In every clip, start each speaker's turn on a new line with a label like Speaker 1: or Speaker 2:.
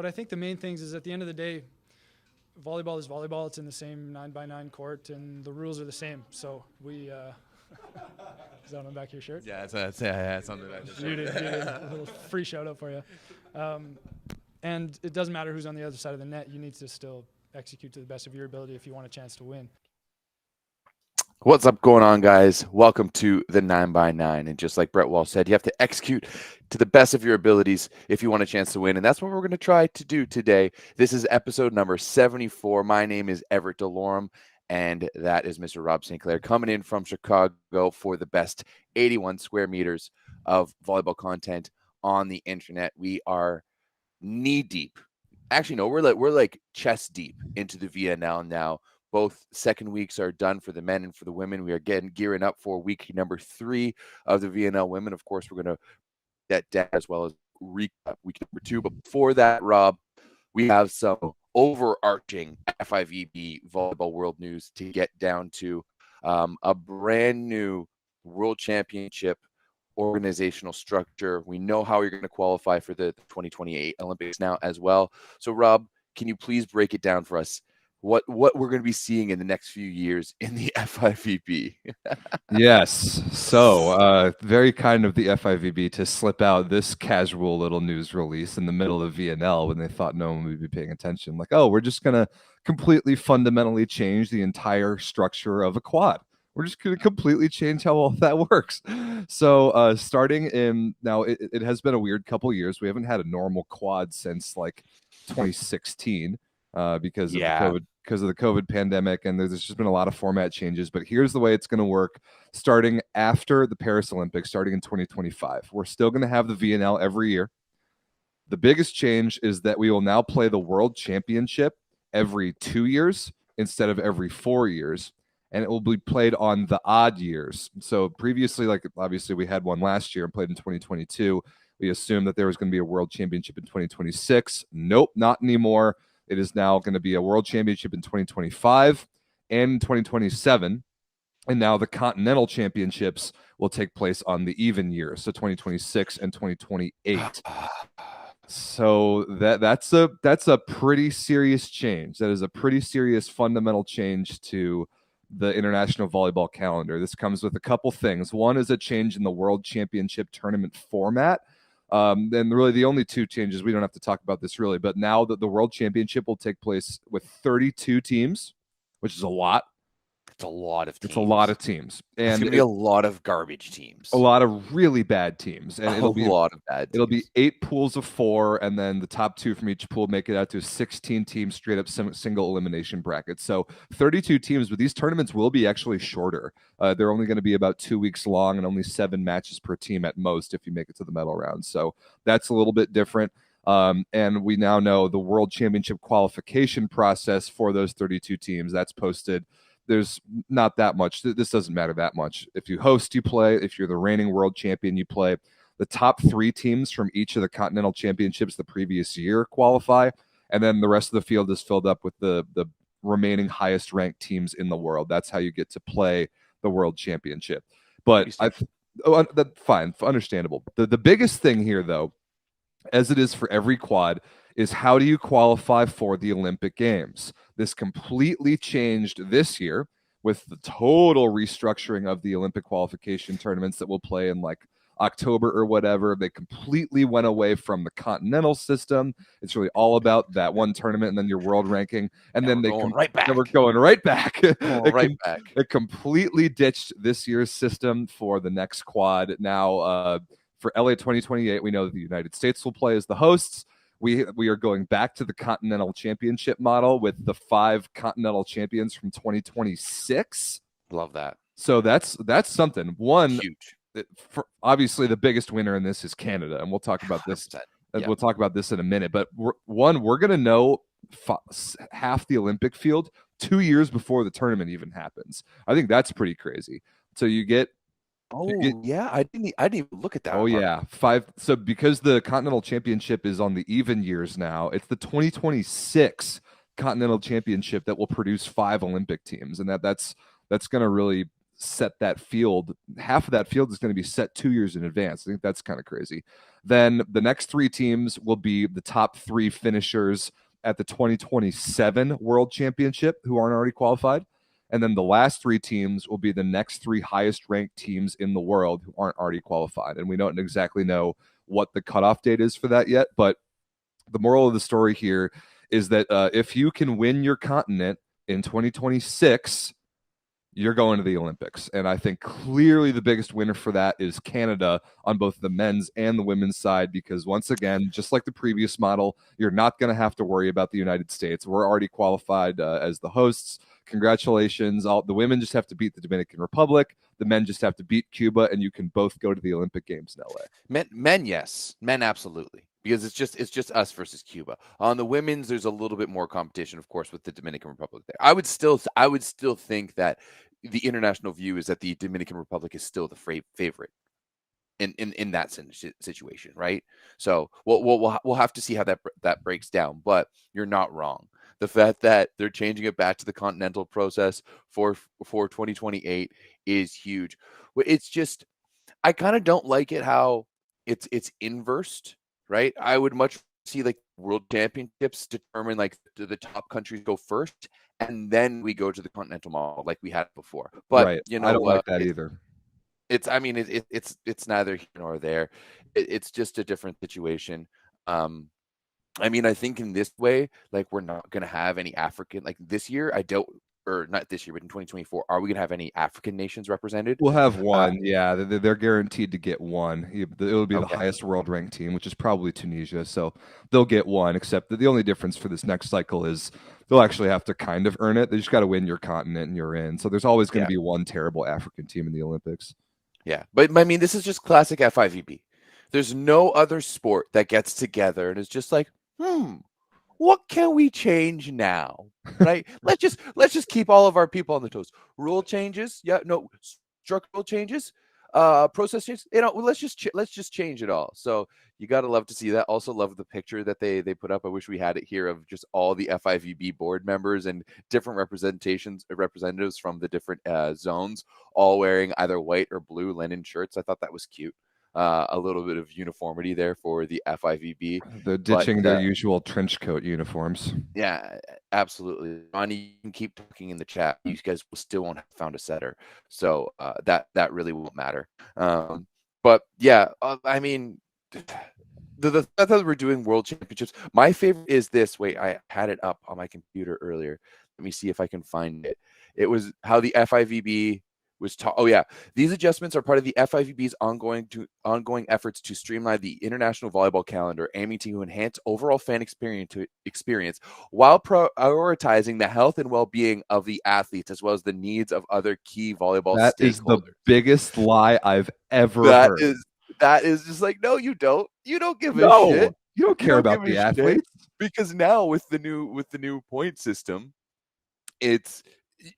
Speaker 1: But I think the main things is at the end of the day, volleyball is volleyball. It's in the same 9x9 court, and the rules are the same. So we. Is that on the back of your shirt?
Speaker 2: Yeah, it's on the back of the shirt.
Speaker 1: You did. A little free shout out for you. And it doesn't matter who's on the other side of the net. You need to still execute to the best of your ability if you want a chance to win.
Speaker 3: What's up going on, guys? Welcome to the 9x9. And just like Brett Wall said, you have to execute to the best of your abilities if you want a chance to win. And that's what we're going to try to do today. This is episode number 74. My name is Everett Delorme, and that is Mr. Rob St. Clair coming in from Chicago for the best 81 square meters of volleyball content on the internet. We are knee deep. Actually, no, we're like chest deep into the VNL now. Both second weeks are done for the men and for the women. We are gearing up for week number 3 of the VNL women. Of course, we're going to that down as well as recap week number 2. But before that, Rob, we have some overarching FIVB volleyball world news to get down to. A brand new world championship organizational structure. We know how you're going to qualify for the 2028 Olympics now as well. So, Rob, can you please break it down for us? What we're going to be seeing in the next few years in the FIVB.
Speaker 2: Yes. So very kind of the FIVB to slip out this casual little news release in the middle of VNL when they thought no one would be paying attention. Like, oh, we're just going to completely fundamentally change the entire structure of a quad. We're just going to completely change how all that works. So starting in now, it has been a weird couple years. We haven't had a normal quad since like 2016 because of the COVID pandemic, and there's just been a lot of format changes. But here's the way it's going to work starting after the Paris Olympics, starting in 2025. We're still going to have the VNL every year. The biggest change is that we will now play the World Championship every 2 years instead of every 4 years, and it will be played on the odd years. So previously, like obviously we had one last year and played in 2022. We assumed that there was going to be a World Championship in 2026. Nope, not anymore. It is now going to be a World Championship in 2025 and 2027. And now the Continental Championships will take place on the even years, so 2026 and 2028. So that's a pretty serious change. That is a pretty serious fundamental change to the international volleyball calendar. This comes with a couple things. One is a change in the World Championship tournament format. And really the only two changes, we don't have to talk about this really, but now that the World Championship will take place with 32 teams, which is a lot.
Speaker 3: It's a lot of teams.
Speaker 2: It's a lot of teams. And
Speaker 3: it's going to be a lot of garbage teams.
Speaker 2: A lot of really bad teams. And it'll be
Speaker 3: a lot of bad teams.
Speaker 2: It'll be 8 pools of 4, and then the top 2 from each pool make it out to a 16 team straight up single elimination bracket. So 32 teams, but these tournaments will be actually shorter. They're only going to be about 2 weeks long and only 7 matches per team at most if you make it to the medal round. So that's a little bit different. And we now know the World Championship qualification process for those 32 teams. That's posted. There's not that much. This doesn't matter that much. If you host, you play. If you're the reigning world champion, you play. The top 3 teams from each of the continental championships the previous year qualify. And then the rest of the field is filled up with the remaining highest ranked teams in the world. That's how you get to play the world championship. But fine, understandable. The biggest thing here, though, as it is for every quad, is how do you qualify for the Olympic Games? This completely changed this year with the total restructuring of the Olympic qualification tournaments that we'll play in like October or whatever. They completely went away from the continental system. It's really all about that one tournament and then your world ranking. And then we're going right back. It completely ditched this year's system for the next quad. Now, for LA 2028, we know that the United States will play as the hosts. We are going back to the Continental Championship model with the 5 Continental champions from 2026.
Speaker 3: Love that.
Speaker 2: So that's something. One,
Speaker 3: huge.
Speaker 2: Obviously, the biggest winner in this is Canada, and we'll talk about this.
Speaker 3: Yep.
Speaker 2: We'll talk about this in a minute. But we're going to know half the Olympic field 2 years before the tournament even happens. I think that's pretty crazy. So you get.
Speaker 3: Yeah, I didn't even look at that.
Speaker 2: Oh, yeah. 5. So because the Continental Championship is on the even years now, it's the 2026 Continental Championship that will produce 5 Olympic teams, and that's going to really set that field. Half of that field is going to be set 2 years in advance. I think that's kind of crazy. Then the next 3 teams will be the top 3 finishers at the 2027 World Championship who aren't already qualified. And then the last 3 teams will be the next 3 highest ranked teams in the world who aren't already qualified. And we don't exactly know what the cutoff date is for that yet. But the moral of the story here is that if you can win your continent in 2026, you're going to the Olympics. And I think clearly the biggest winner for that is Canada on both the men's and the women's side, because once again, just like the previous model, you're not going to have to worry about the United States. We're already qualified as the hosts. Congratulations. The women just have to beat the Dominican Republic. The men just have to beat Cuba, and you can both go to the Olympic Games in LA.
Speaker 3: Men, yes. Men, absolutely. Because it's just us versus Cuba. On the women's, there's a little bit more competition, of course, with the Dominican Republic there. I would still think that the international view is that the Dominican Republic is still the favorite in that situation, right? So we'll have to see how that breaks down. But you're not wrong. The fact that they're changing it back to the continental process for 2028 is huge. It's just, I kind of don't like it how it's inversed. Right? I would much see like world championships determine like the top countries go first, and then we go to the continental model like we had before. But
Speaker 2: right.
Speaker 3: You know,
Speaker 2: I don't like that either.
Speaker 3: It's neither here nor there. It's just a different situation. I mean, I think in this way, like we're not going to have any African like this year. I don't. Or not this year, but in 2024, are we going to have any African nations represented?
Speaker 2: We'll have one. Yeah, they're guaranteed to get one. It'll be the highest world ranked team, which is probably Tunisia. So they'll get one, except that the only difference for this next cycle is they'll actually have to kind of earn it. They just got to win your continent and you're in. So there's always going to be one terrible African team in the Olympics.
Speaker 3: Yeah, but I mean, this is just classic FIVB. There's no other sport that gets together and is just like, what can we change now? Right? let's just keep all of our people on the toes. Rule changes, structural changes, process changes. Let's just change it all. So you gotta love to see that. Also love the picture that they put up. I wish we had it here of just all the FIVB board members and different representatives from the different zones, all wearing either white or blue linen shirts. I thought that was cute. A little bit of uniformity there for the FIVB.
Speaker 2: They're ditching their usual trench coat uniforms.
Speaker 3: Yeah, absolutely. Ronnie, you can keep talking in the chat. You guys still won't have found a setter. So that really won't matter. But yeah, I mean, the fact that we're doing world championships, my favorite is this. Wait, I had it up on my computer earlier. Let me see if I can find it. It was how the FIVB was these adjustments are part of the FIVB's ongoing efforts to streamline the international volleyball calendar, aiming to enhance overall fan experience while prioritizing the health and well-being of the athletes as well as the needs of other key volleyball stakeholders.
Speaker 2: That is the biggest lie I've ever heard.
Speaker 3: That is just like, no, you don't. You don't give a shit.
Speaker 2: You don't care about the athletes.
Speaker 3: Because now with the new point system,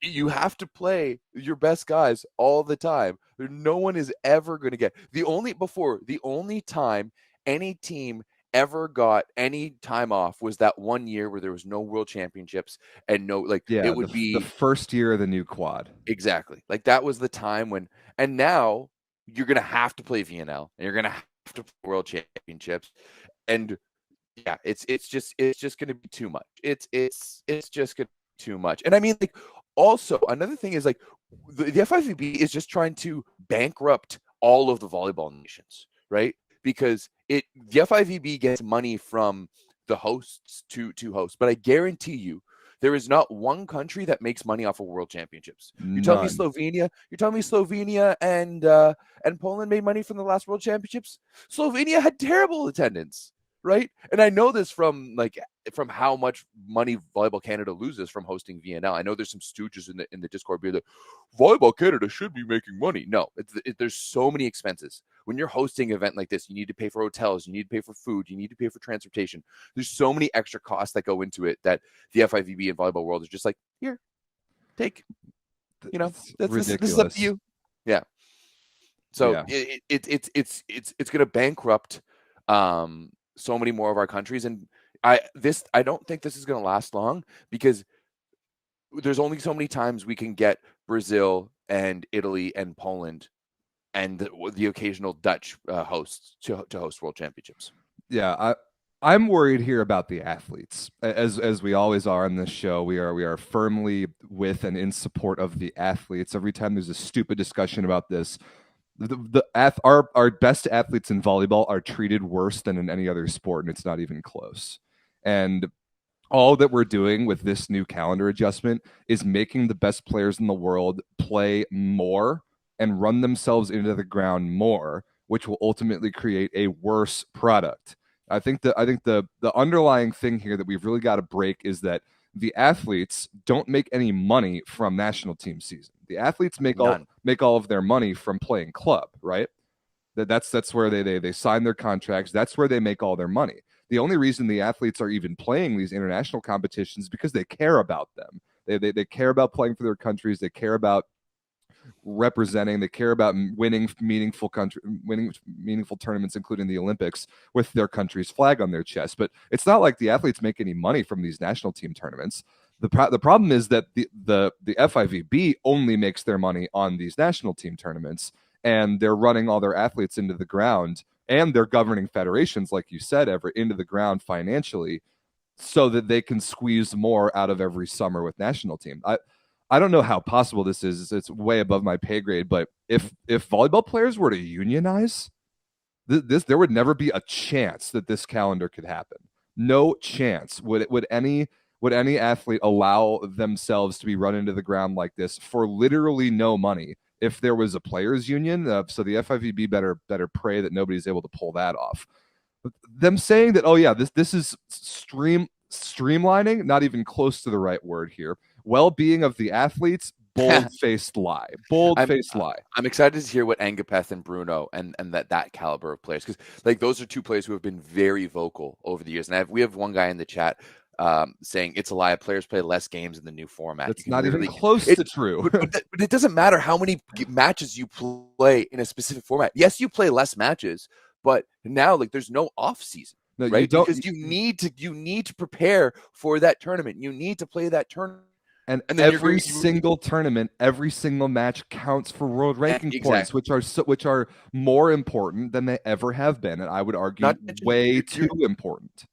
Speaker 3: you have to play your best guys all the time. No one is ever going to get the only time any team ever got any time off was that one year where there was no world championships and it would be
Speaker 2: the first year of the new quad.
Speaker 3: Exactly. Like that was the time and now you're going to have to play VNL and you're going to have to play world championships. And yeah, it's just going to be too much. It's just going to be too much. And I mean, like, also, another thing is like the FIVB is just trying to bankrupt all of the volleyball nations, right? Because the FIVB gets money from the hosts to host, but I guarantee you there is not one country that makes money off of world championships. You're telling me Slovenia and Poland made money from the last world championships? Slovenia had terrible attendance. Right. And I know this from how much money Volleyball Canada loses from hosting VNL. I know there's some stooges in the Discord being like, Volleyball Canada should be making money. No, there's so many expenses. When you're hosting an event like this, you need to pay for hotels, you need to pay for food, you need to pay for transportation. There's so many extra costs that go into it that the FIVB and volleyball world is just like, here, take. This is up to you. Yeah. So it's going to bankrupt so many more of our countries, and I don't think this is going to last long because there's only so many times we can get Brazil and Italy and Poland and the occasional Dutch hosts to host world championships.
Speaker 2: Yeah, I'm worried here about the athletes. As we always are on this show, we are firmly with and in support of the athletes. Every time there's a stupid discussion about this, our best athletes in volleyball are treated worse than in any other sport, and it's not even close. And all that we're doing with this new calendar adjustment is making the best players in the world play more and run themselves into the ground more, which will ultimately create a worse product. I think the underlying thing here that we've really got to break is that the athletes don't make any money from national team season. The athletes make all of their money from playing club, right? That's where they sign their contracts. That's where they make all their money. The only reason the athletes are even playing these international competitions is because they care about them. They care about playing for their countries. They care about representing. They care about winning meaningful tournaments, including the Olympics, with their country's flag on their chest. But it's not like the athletes make any money from these national team tournaments. The problem is that the FIVB only makes their money on these national team tournaments, and they're running all their athletes into the ground, and they're governing federations, like you said, Everett, into the ground financially, so that they can squeeze more out of every summer with national team. I don't know how possible this is. It's way above my pay grade. But if volleyball players were to unionize, there would never be a chance that this calendar could happen. No chance. Would any athlete allow themselves to be run into the ground like this for literally no money if there was a players union? So the FIVB better pray that nobody's able to pull that off. Them saying that, oh yeah, this is streamlining, not even close to the right word here. Well-being of the athletes, bold-faced lie. Bold-faced lie.
Speaker 3: I'm excited to hear what Angapeth and Bruno and that caliber of players, because like those are two players who have been very vocal over the years. And we have one guy in the chat saying it's a lie. Players play less games in the new format.
Speaker 2: It's not even close to true.
Speaker 3: but it doesn't matter how many matches you play in a specific format. Yes, you play less matches, but now like there's no off season. No, right? Because you need to prepare for that tournament. You need to play that tournament.
Speaker 2: And every single tournament, every single match counts for world ranking points, which are more important than they ever have been, and I would argue way too important.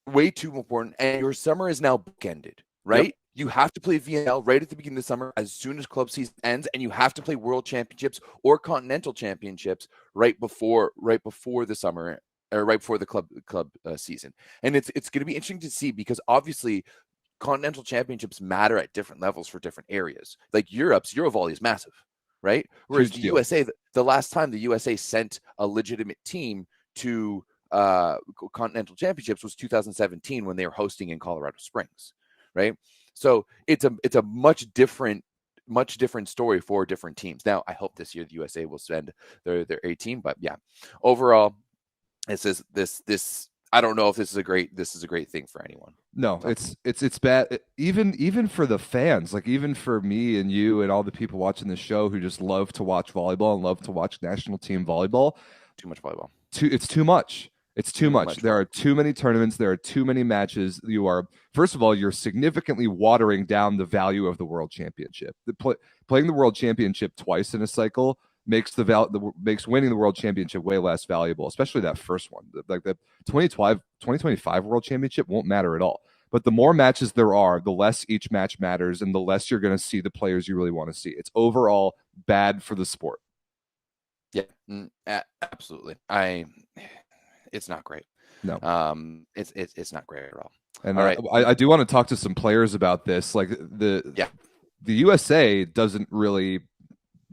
Speaker 3: Way too important. And your summer is now bookended, right? Yep. You have to play VNL right at the beginning of the summer as soon as club season ends, and you have to play world championships or continental championships right before the summer, or right before the club season. And it's going to be interesting to see, because obviously continental championships matter at different levels for different areas. Like Eurovolley is massive, right? Whereas the USA, the last time the USA sent a legitimate team to continental championships was 2017 when they were hosting in Colorado Springs, right? So it's a much different story for different teams. Now, I hope this year the USA will send their A team, but yeah, overall, this. I don't know if this is a great thing for anyone.
Speaker 2: No, it's bad. Even for the fans, like even for me and you and all the people watching the show who just love to watch volleyball and love to watch national team volleyball.
Speaker 3: Too much volleyball.
Speaker 2: It's too much. It's too much. There are too many tournaments. There are too many matches. First of all, you're significantly watering down the value of the world championship. Playing the world championship twice in a cycle makes winning the world championship way less valuable, especially that first one. Like the 2025 world championship won't matter at all. But the more matches there are, the less each match matters, and the less you're going to see the players you really want to see. It's overall bad for the sport.
Speaker 3: Yeah, absolutely. It's not great.
Speaker 2: No,
Speaker 3: it's not great at all.
Speaker 2: And
Speaker 3: all right.
Speaker 2: I do want to talk to some players about this. Like the USA doesn't really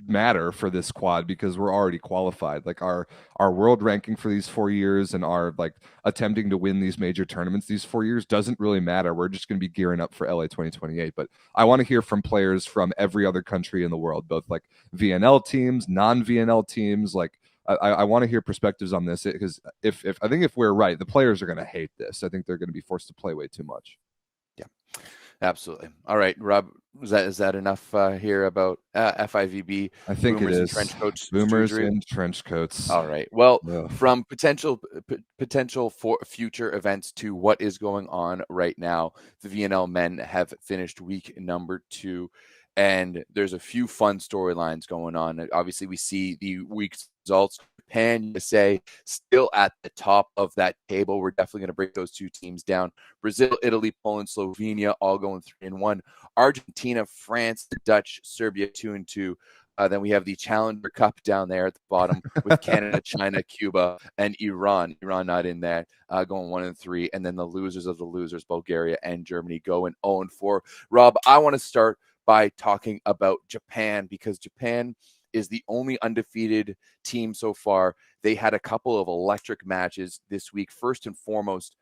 Speaker 2: matter for this quad because we're already qualified. Like our world ranking for these 4 years and our like attempting to win these major tournaments these 4 years doesn't really matter. We're just going to be gearing up for LA 2028. But I want to hear from players from every other country in the world, both like VNL teams, non-VNL teams. Like I want to hear perspectives on this, because if I think if we're right, the players are going to hate this. I think they're going to be forced to play way too much.
Speaker 3: Yeah, absolutely. All right, Rob, is that enough here about FIVB?
Speaker 2: I think it is.
Speaker 3: Trench coats,
Speaker 2: boomers in trench coats.
Speaker 3: All right. Well, from potential for future events to what is going on right now, the VNL men have finished week number 2, and there's a few fun storylines going on. Obviously, we see the week's results. Japan, USA, still at the top of that table. We're definitely going to break those two teams down. Brazil, Italy, Poland, Slovenia, all going 3-1. Argentina, France, the Dutch, Serbia, 2-2. Then we have the Challenger Cup down there at the bottom with Canada, China, Cuba, and Iran. Iran not in there, going 1-3. And then the losers of the losers, Bulgaria and Germany, going 0-4. Rob, I want to start by talking about Japan, because Japan is the only undefeated team so far. They had a couple of electric matches this week. First and foremost,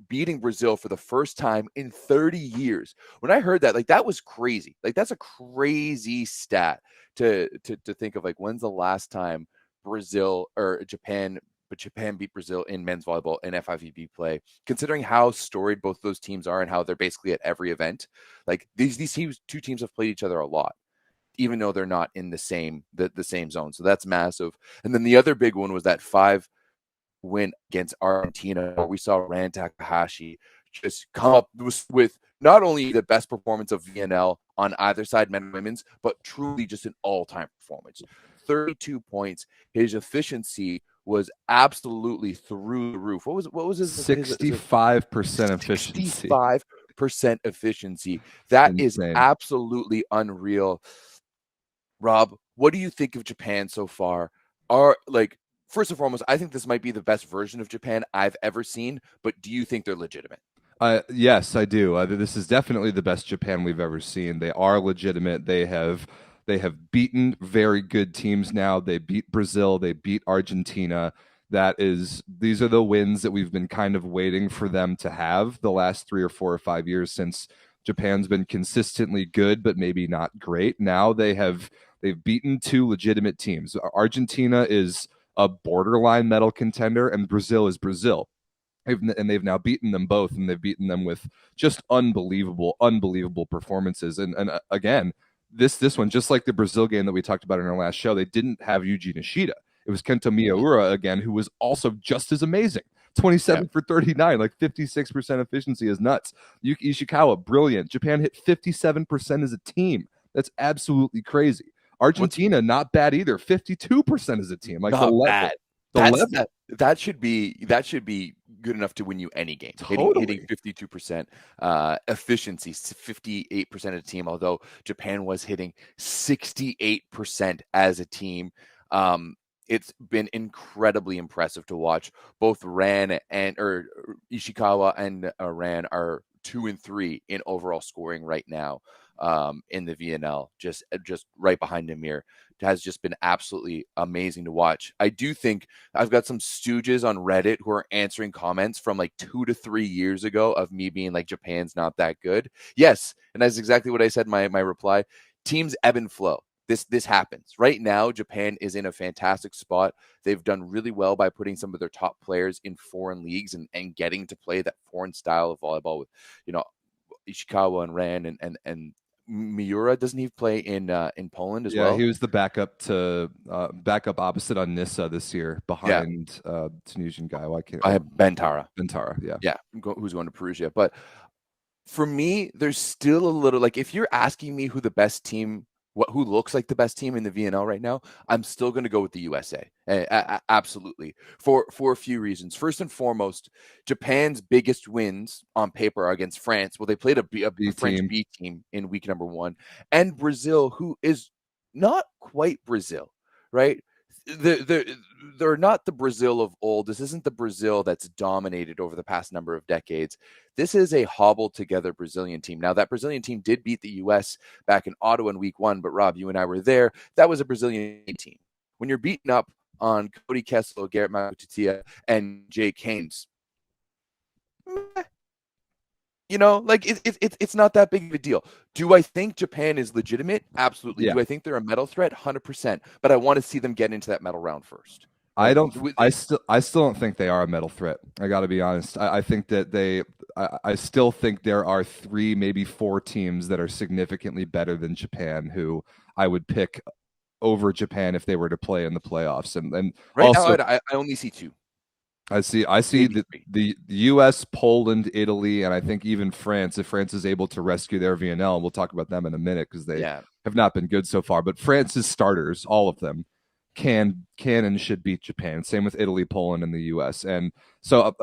Speaker 3: beating Brazil for the first time in 30 years. When I heard that, like, that was crazy. Like, that's a crazy stat to think of. Like, when's the last time Brazil or Japan beat Brazil in men's volleyball in FIVB play, considering how storied both those teams are and how they're basically at every event. Like, these two teams have played each other a lot, even though they're not in the same zone. So that's massive. And then the other big one was that 5-win against Argentina, where we saw Ran Takahashi just come up with not only the best performance of VNL on either side, men and women's, but truly just an all-time performance. 32 points. His efficiency was absolutely through the roof. What was his
Speaker 2: 65% efficiency?
Speaker 3: 65% efficiency. That
Speaker 2: Insane.
Speaker 3: is absolutely unreal. Rob, what do you think of Japan so far? First and foremost, I think this might be the best version of Japan I've ever seen, but do you think they're legitimate?
Speaker 2: Yes, I do. This is definitely the best Japan we've ever seen. They are legitimate. They have beaten very good teams now. They beat Brazil. They beat Argentina. These are the wins that we've been kind of waiting for them to have the last 3 or 4 or 5 years, since Japan's been consistently good, but maybe not great. Now they've beaten 2 legitimate teams. Argentina is a borderline medal contender, and Brazil is Brazil. And they've now beaten them both, and they've beaten them with just unbelievable performances. And again, this one, just like the Brazil game that we talked about in our last show, they didn't have Yuji Nishida. It was Kento Miyaura again, who was also just as amazing. 27 for 39, like 56% efficiency is nuts. Yuki Ishikawa, brilliant. Japan hit 57% as a team. That's absolutely crazy. Argentina, not bad either. 52% as a team. Like,
Speaker 3: not
Speaker 2: the level.
Speaker 3: Bad. That should be good enough to win you any game.
Speaker 2: Totally.
Speaker 3: Hitting 52% efficiency, 58% of the team, although Japan was hitting 68% as a team. It's been incredibly impressive to watch. Both Ishikawa and Ran are 2 and 3 in overall scoring right now in the VNL, just right behind Namir. It has just been absolutely amazing to watch. I do think I've got some stooges on Reddit who are answering comments from like 2 to 3 years ago of me being like, Japan's not that good. Yes, and that's exactly what I said in my reply. Teams ebb and flow. This happens. Right now, Japan is in a fantastic spot. They've done really well by putting some of their top players in foreign leagues and getting to play that foreign style of volleyball with, Ishikawa and Ran and Miura. Doesn't he play in Poland as well?
Speaker 2: Yeah, he was the backup opposite on Nissa this year behind Tunisian guy. Why can't I have
Speaker 3: Bentara?
Speaker 2: Yeah,
Speaker 3: who's going to Perugia. But for me, there's still a little, like, if you're asking me who looks like the best team in the VNL right now, I'm still going to go with the USA. Absolutely. For a few reasons. First and foremost, Japan's biggest wins on paper are against France. Well, they played a French B team in week number 1, and Brazil, who is not quite Brazil, right? They're not the Brazil of old. This isn't the Brazil that's dominated over the past number of decades. This is a hobbled together Brazilian team. Now, that Brazilian team did beat the U.S. back in Ottawa in week 1, but Rob, you and I were there. That was a Brazilian team. When you're beating up on Cody Kessel, Garrett Matutia, and Jake Haynes, it's not that big of a deal. Do I think Japan is legitimate? Absolutely.
Speaker 2: Yeah.
Speaker 3: Do I think they're a medal threat? 100%. But I want to see them get into that medal round first.
Speaker 2: I still don't think they are a medal threat. I got to be honest. I think that I still think there are 3, maybe 4 teams that are significantly better than Japan who I would pick over Japan if they were to play in the playoffs. And
Speaker 3: right
Speaker 2: also,
Speaker 3: now, I only see 2.
Speaker 2: I see
Speaker 3: Maybe
Speaker 2: the,
Speaker 3: three.
Speaker 2: the US, Poland, Italy, and I think even France, if France is able to rescue their VNL, and we'll talk about them in a minute because they
Speaker 3: Yeah.
Speaker 2: have not been good so far. But France's starters, all of them, can and should beat Japan. Same with Italy, Poland, and the US. And so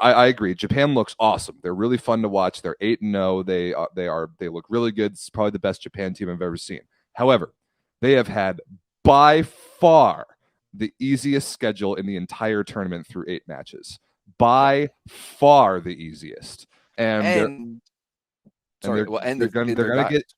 Speaker 2: I agree. Japan looks awesome. They're really fun to watch. They're 8-0. They look really good. It's probably the best Japan team I've ever seen. However, they have had by far the easiest schedule in the entire tournament through 8 matches. By far the easiest. And
Speaker 3: And sorry, well, and their guys.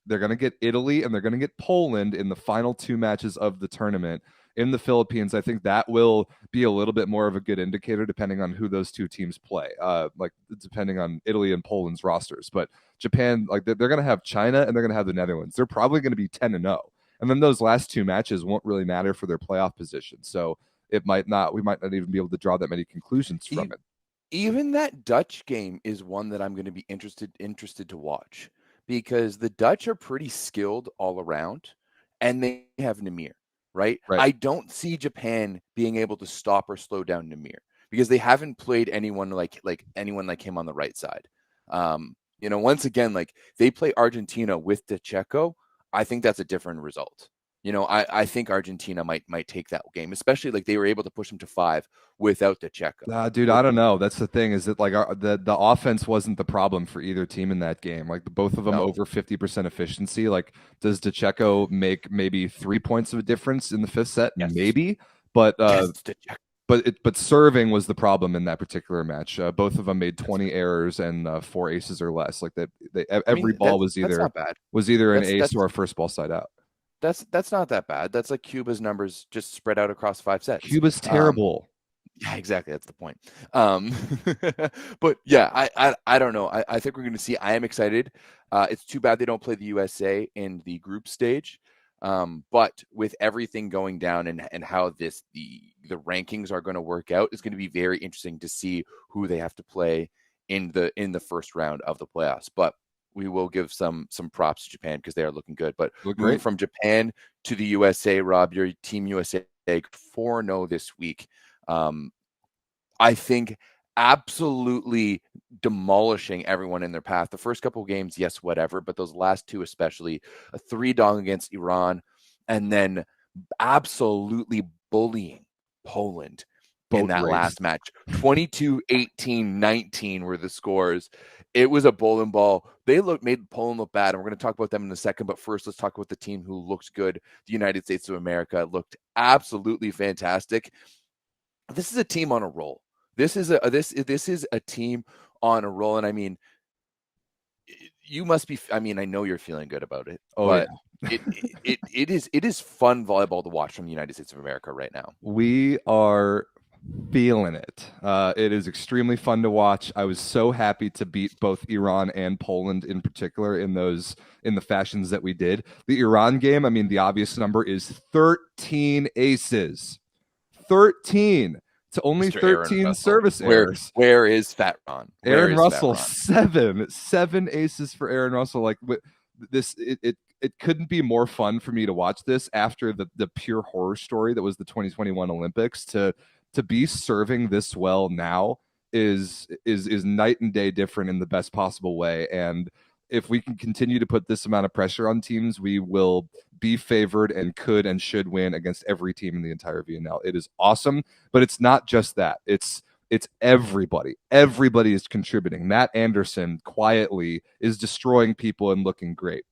Speaker 2: they're gonna get Italy and they're gonna get Poland in the final 2 matches of the tournament in the Philippines. I think that will be a little bit more of a good indicator depending on who those 2 teams play. Like depending on Italy and Poland's rosters. But Japan, like they're gonna have China and they're gonna have the Netherlands. They're probably gonna be 10-0. And then those last 2 matches won't really matter for their playoff position. So we might not even be able to draw that many conclusions from it.
Speaker 3: Even that Dutch game is one that I'm going to be interested to watch, because the Dutch are pretty skilled all around and they have Namir, right? I don't see Japan being able to stop or slow down Namir because they haven't played anyone like him on the right side. Once again, like they play Argentina with DeCecco. I think that's a different result. I think Argentina might take that game, especially like they were able to push them to 5 without DeCecco.
Speaker 2: Dude, I don't know. That's the thing, is that like the offense wasn't the problem for either team in that game. Like both of them over 50% efficiency. Like, does DeCecco make maybe 3 points of a difference in the 5th set? Yes. Maybe, but but serving was the problem in that particular match. Both of them made 20 errors and 4 aces or less. Like every ball was either an ace or a first ball side out.
Speaker 3: That's not that bad. That's like Cuba's numbers just spread out across 5 sets.
Speaker 2: Cuba's terrible.
Speaker 3: Yeah, exactly. That's the point. But yeah, I don't know. I think we're going to see. I am excited. It's too bad they don't play the USA in the group stage. But with everything going down and how the rankings are going to work out, it's going to be very interesting to see who they have to play in the first round of the playoffs. But we will give some props to Japan because they are looking good. But moving from Japan to the USA, Rob, your Team USA 4-0 this week. I think absolutely demolishing everyone in their path. The first couple of games, yes, whatever, but those last 2 especially, a 3-0 against Iran, and then absolutely bullying Poland in that last match. 22-18-19 were the scores. It was a bowling ball. They made Poland look bad, and we're going to talk about them in a second. But first, let's talk about the team who looked good. The United States of America looked absolutely fantastic. This is a team on a roll. This is a team on a roll, and I mean, you must be. I mean, I know you're feeling good about it.
Speaker 2: Oh,
Speaker 3: but
Speaker 2: yeah.
Speaker 3: it is fun volleyball to watch from the United States of America right now.
Speaker 2: We are feeling it. It is extremely fun to watch. I was so happy to beat both Iran and Poland in particular in the fashions that we did. The Iran game, I mean, the obvious number is 13 aces. 13 to only
Speaker 3: Mr.
Speaker 2: 13 service errors.
Speaker 3: Where is Fat Ron?
Speaker 2: Aaron Russell, 7 aces for Aaron Russell. Like this, it couldn't be more fun for me to watch this after the pure horror story that was the 2021 Olympics. To be serving this well now is night and day different in the best possible way. And if we can continue to put this amount of pressure on teams, we will be favored and could and should win against every team in the entire VNL. It is awesome, but it's not just that. It's everybody. Everybody is contributing. Matt Anderson quietly is destroying people and looking great.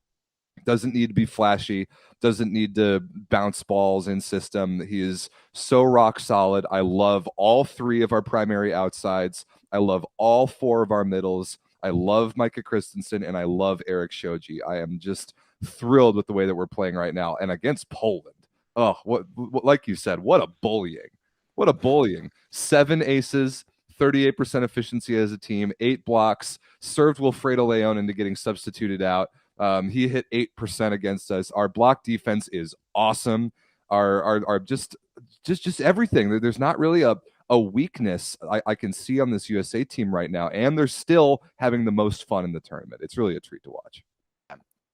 Speaker 2: Doesn't need to be flashy, doesn't need to bounce balls in system. He is so rock solid. I love all 3 of our primary outsides. I love all 4 of our middles. I love Micah Christensen, and I love Eric Shoji. I am just thrilled with the way that we're playing right now. And against Poland, what like you said, what a bullying. What a bullying. 7 aces, 38% efficiency as a team, 8 blocks, served Wilfredo Leon into getting substituted out. He hit 8% against us. Our block defense is awesome. Our just everything. There's not really a weakness I can see on this USA team right now, and they're still having the most fun in the tournament. It's really a treat to watch.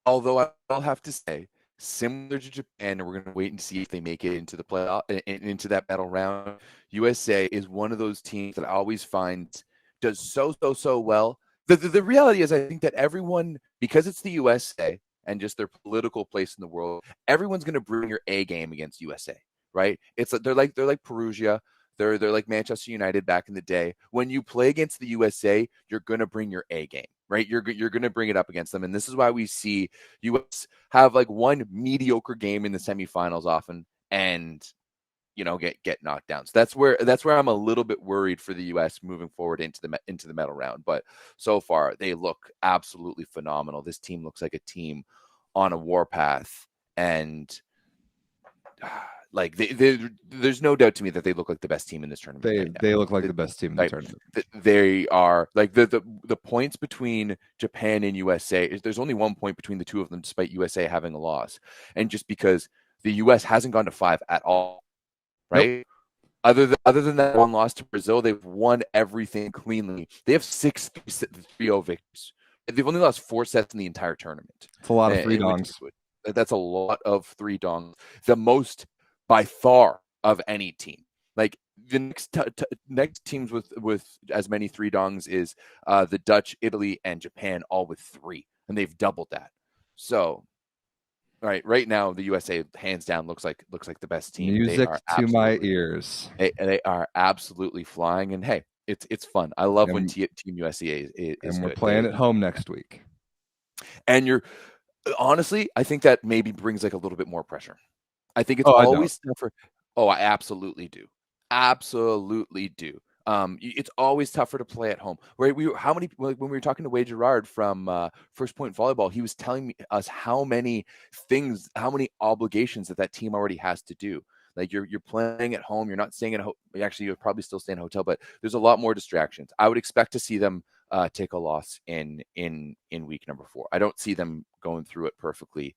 Speaker 3: Although I'll have to say similar to Japan, and we're going to wait and see if they make it into the playoff, into that battle round. USA is one of those teams that I always find does so well. The reality is, I think that everyone, because it's the USA and just their political place in the world, everyone's going to bring your A game against USA, right? It's they're like Perugia. They're like Manchester United back in the day. When you play against the USA, you're going to bring your A game, right? You're going to bring it up against them. And this is why we see US have like one mediocre game in the semifinals often and get knocked down. So that's where I'm a little bit worried for the US moving forward into the medal round. But so far they look absolutely phenomenal. This team looks like a team on a warpath, and like there's no doubt to me that they look like the best team in this tournament.
Speaker 2: They look like the best team in the tournament.
Speaker 3: They are like the points between Japan and USA. There's only 1 point between the two of them, despite USA having a loss, and just because the US hasn't gone to 5 at all, right? Nope. Other than that one loss to Brazil, they've won everything cleanly. They have 6 3-0 victories. They've only lost 4 sets in the entire tournament.
Speaker 2: It's a lot of 3 dongs.
Speaker 3: That's a lot of 3 dongs. The most by far of any team. Like the next teams with as many 3 dongs is the Dutch, Italy, and Japan, all with 3, and they've doubled that. So, right now the USA hands down looks like the best team.
Speaker 2: Music to my ears.
Speaker 3: They are absolutely flying, and hey, it's fun. I love when Team USA is
Speaker 2: and we're
Speaker 3: good.
Speaker 2: playing at home next week.
Speaker 3: And honestly, I think that maybe brings like a little bit more pressure. I think it's always tougher. Oh, I absolutely do. Absolutely do. It's always tougher to play at home. Right? When we were talking to Wade Gerard from First Point Volleyball, he was telling us how many obligations that team already has to do. Like you're playing at home, you're not staying at home. Actually, you're probably still staying in a hotel, but there's a lot more distractions. I would expect to see them take a loss in week number 4. I don't see them going through it perfectly.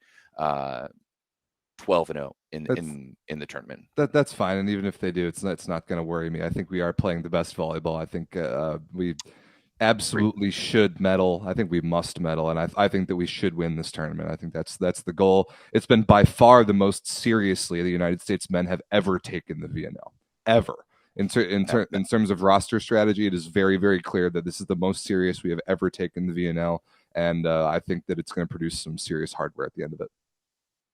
Speaker 3: 12-0 in the tournament.
Speaker 2: That's fine, and even if they do, it's not going to worry me. I think we are playing the best volleyball. I think we absolutely should medal. I think we must medal, and I think that we should win this tournament. I think that's the goal. It's been by far the most seriously the United States men have ever taken the VNL ever. In terms of roster strategy, it is very, very clear that this is the most serious we have ever taken the VNL, and I think that it's going to produce some serious hardware at the end of it.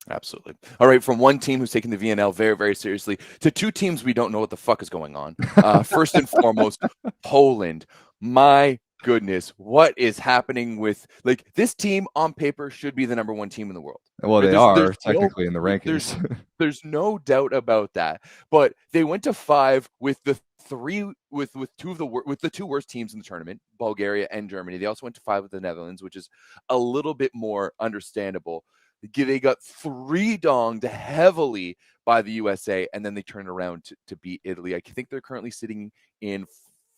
Speaker 3: Absolutely. All right, from one team who's taking the VNL very, very seriously to 2 teams we don't know what the fuck is going on. First and foremost, Poland. My goodness, what is happening with this team on paper should be the number 1 team in the world.
Speaker 2: Well, they are technically in the rankings.
Speaker 3: There's no doubt about that. But they went to 5 with the 2 worst teams in the tournament, Bulgaria and Germany. They also went to 5 with the Netherlands, which is a little bit more understandable. They got 3 donged heavily by the USA, and then they turned around to beat Italy. I think they're currently sitting in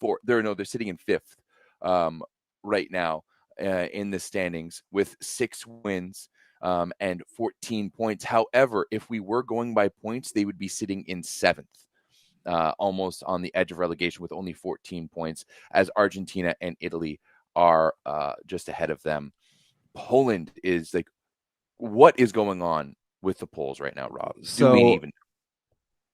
Speaker 3: 4th. They're sitting in 5th right now in the standings with 6 wins and 14 points. However, if we were going by points, they would be sitting in 7th, almost on the edge of relegation with only 14 points, as Argentina and Italy are just ahead of them. Poland is what is going on with the Poles right now, Rob? Do we even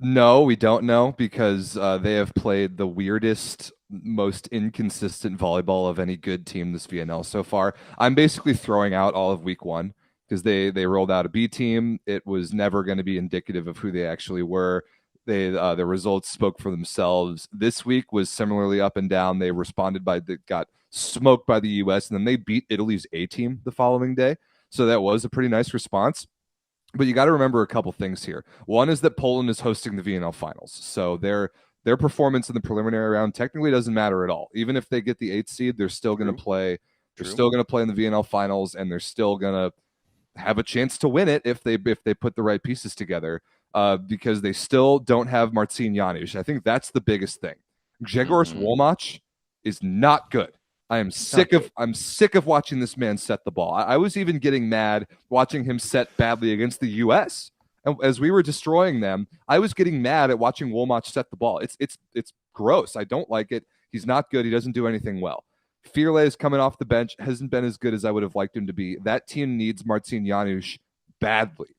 Speaker 2: know? No, we don't know, because they have played the weirdest, most inconsistent volleyball of any good team this VNL so far. I'm basically throwing out all of week 1 because they rolled out a B team. It was never going to be indicative of who they actually were. The results spoke for themselves. This week was similarly up and down. They responded got smoked by the US, and then they beat Italy's A team the following day. So that was a pretty nice response. But you got to remember a couple things here. One is that Poland is hosting the VNL finals. So their performance in the preliminary round technically doesn't matter at all. Even if they get the 8th seed, they're still going to play. They're still going to play in the VNL finals, and they're still going to have a chance to win it if they put the right pieces together, because they still don't have Marcin Janusz. I think that's the biggest thing. Grzegorz Wolmach is not good. I'm sick of watching this man set the ball. I was even getting mad watching him set badly against the US. And as we were destroying them, I was getting mad at watching Wolmach set the ball. It's gross. I don't like it. He's not good. He doesn't do anything well. Firle is coming off the bench, hasn't been as good as I would have liked him to be. That team needs Marcin Janusz badly.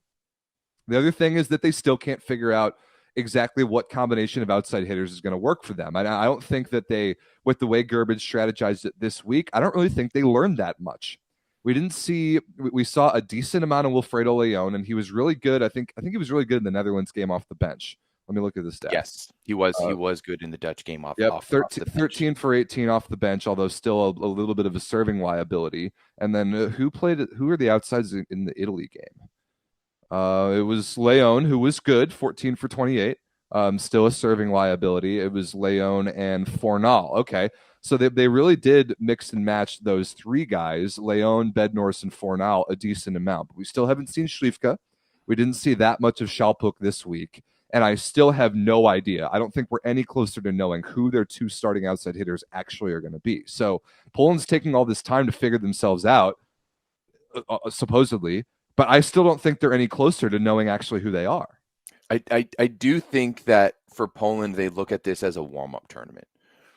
Speaker 2: The other thing is that they still can't figure out exactly what combination of outside hitters is going to work for them. I don't think that they, with the way Gerbage strategized it this week, I don't really think they learned that much. We saw a decent amount of Wilfredo Leon, and he was really good. I think he was really good in the Netherlands game off the bench. Let me look at the stats.
Speaker 3: Yes, he was good in the Dutch game off.
Speaker 2: Yep,
Speaker 3: off
Speaker 2: 13 for 18 off the bench, although still a little bit of a serving liability. And then who are the outsides in the Italy game? It was Leon, who was good, 14 for 28. Still a serving liability. It was Leon and Fornal. Okay, so they really did mix and match those three guys, Leon, Bednorse, and Fornal, a decent amount. But we still haven't seen Schlifke. We didn't see that much of Schalpuk this week. And I still have no idea. I don't think we're any closer to knowing who their two starting outside hitters actually are going to be. So Poland's taking all this time to figure themselves out, supposedly, but I still don't think they're any closer to knowing actually who they are.
Speaker 3: I do think that for Poland, they look at this as a warm-up tournament,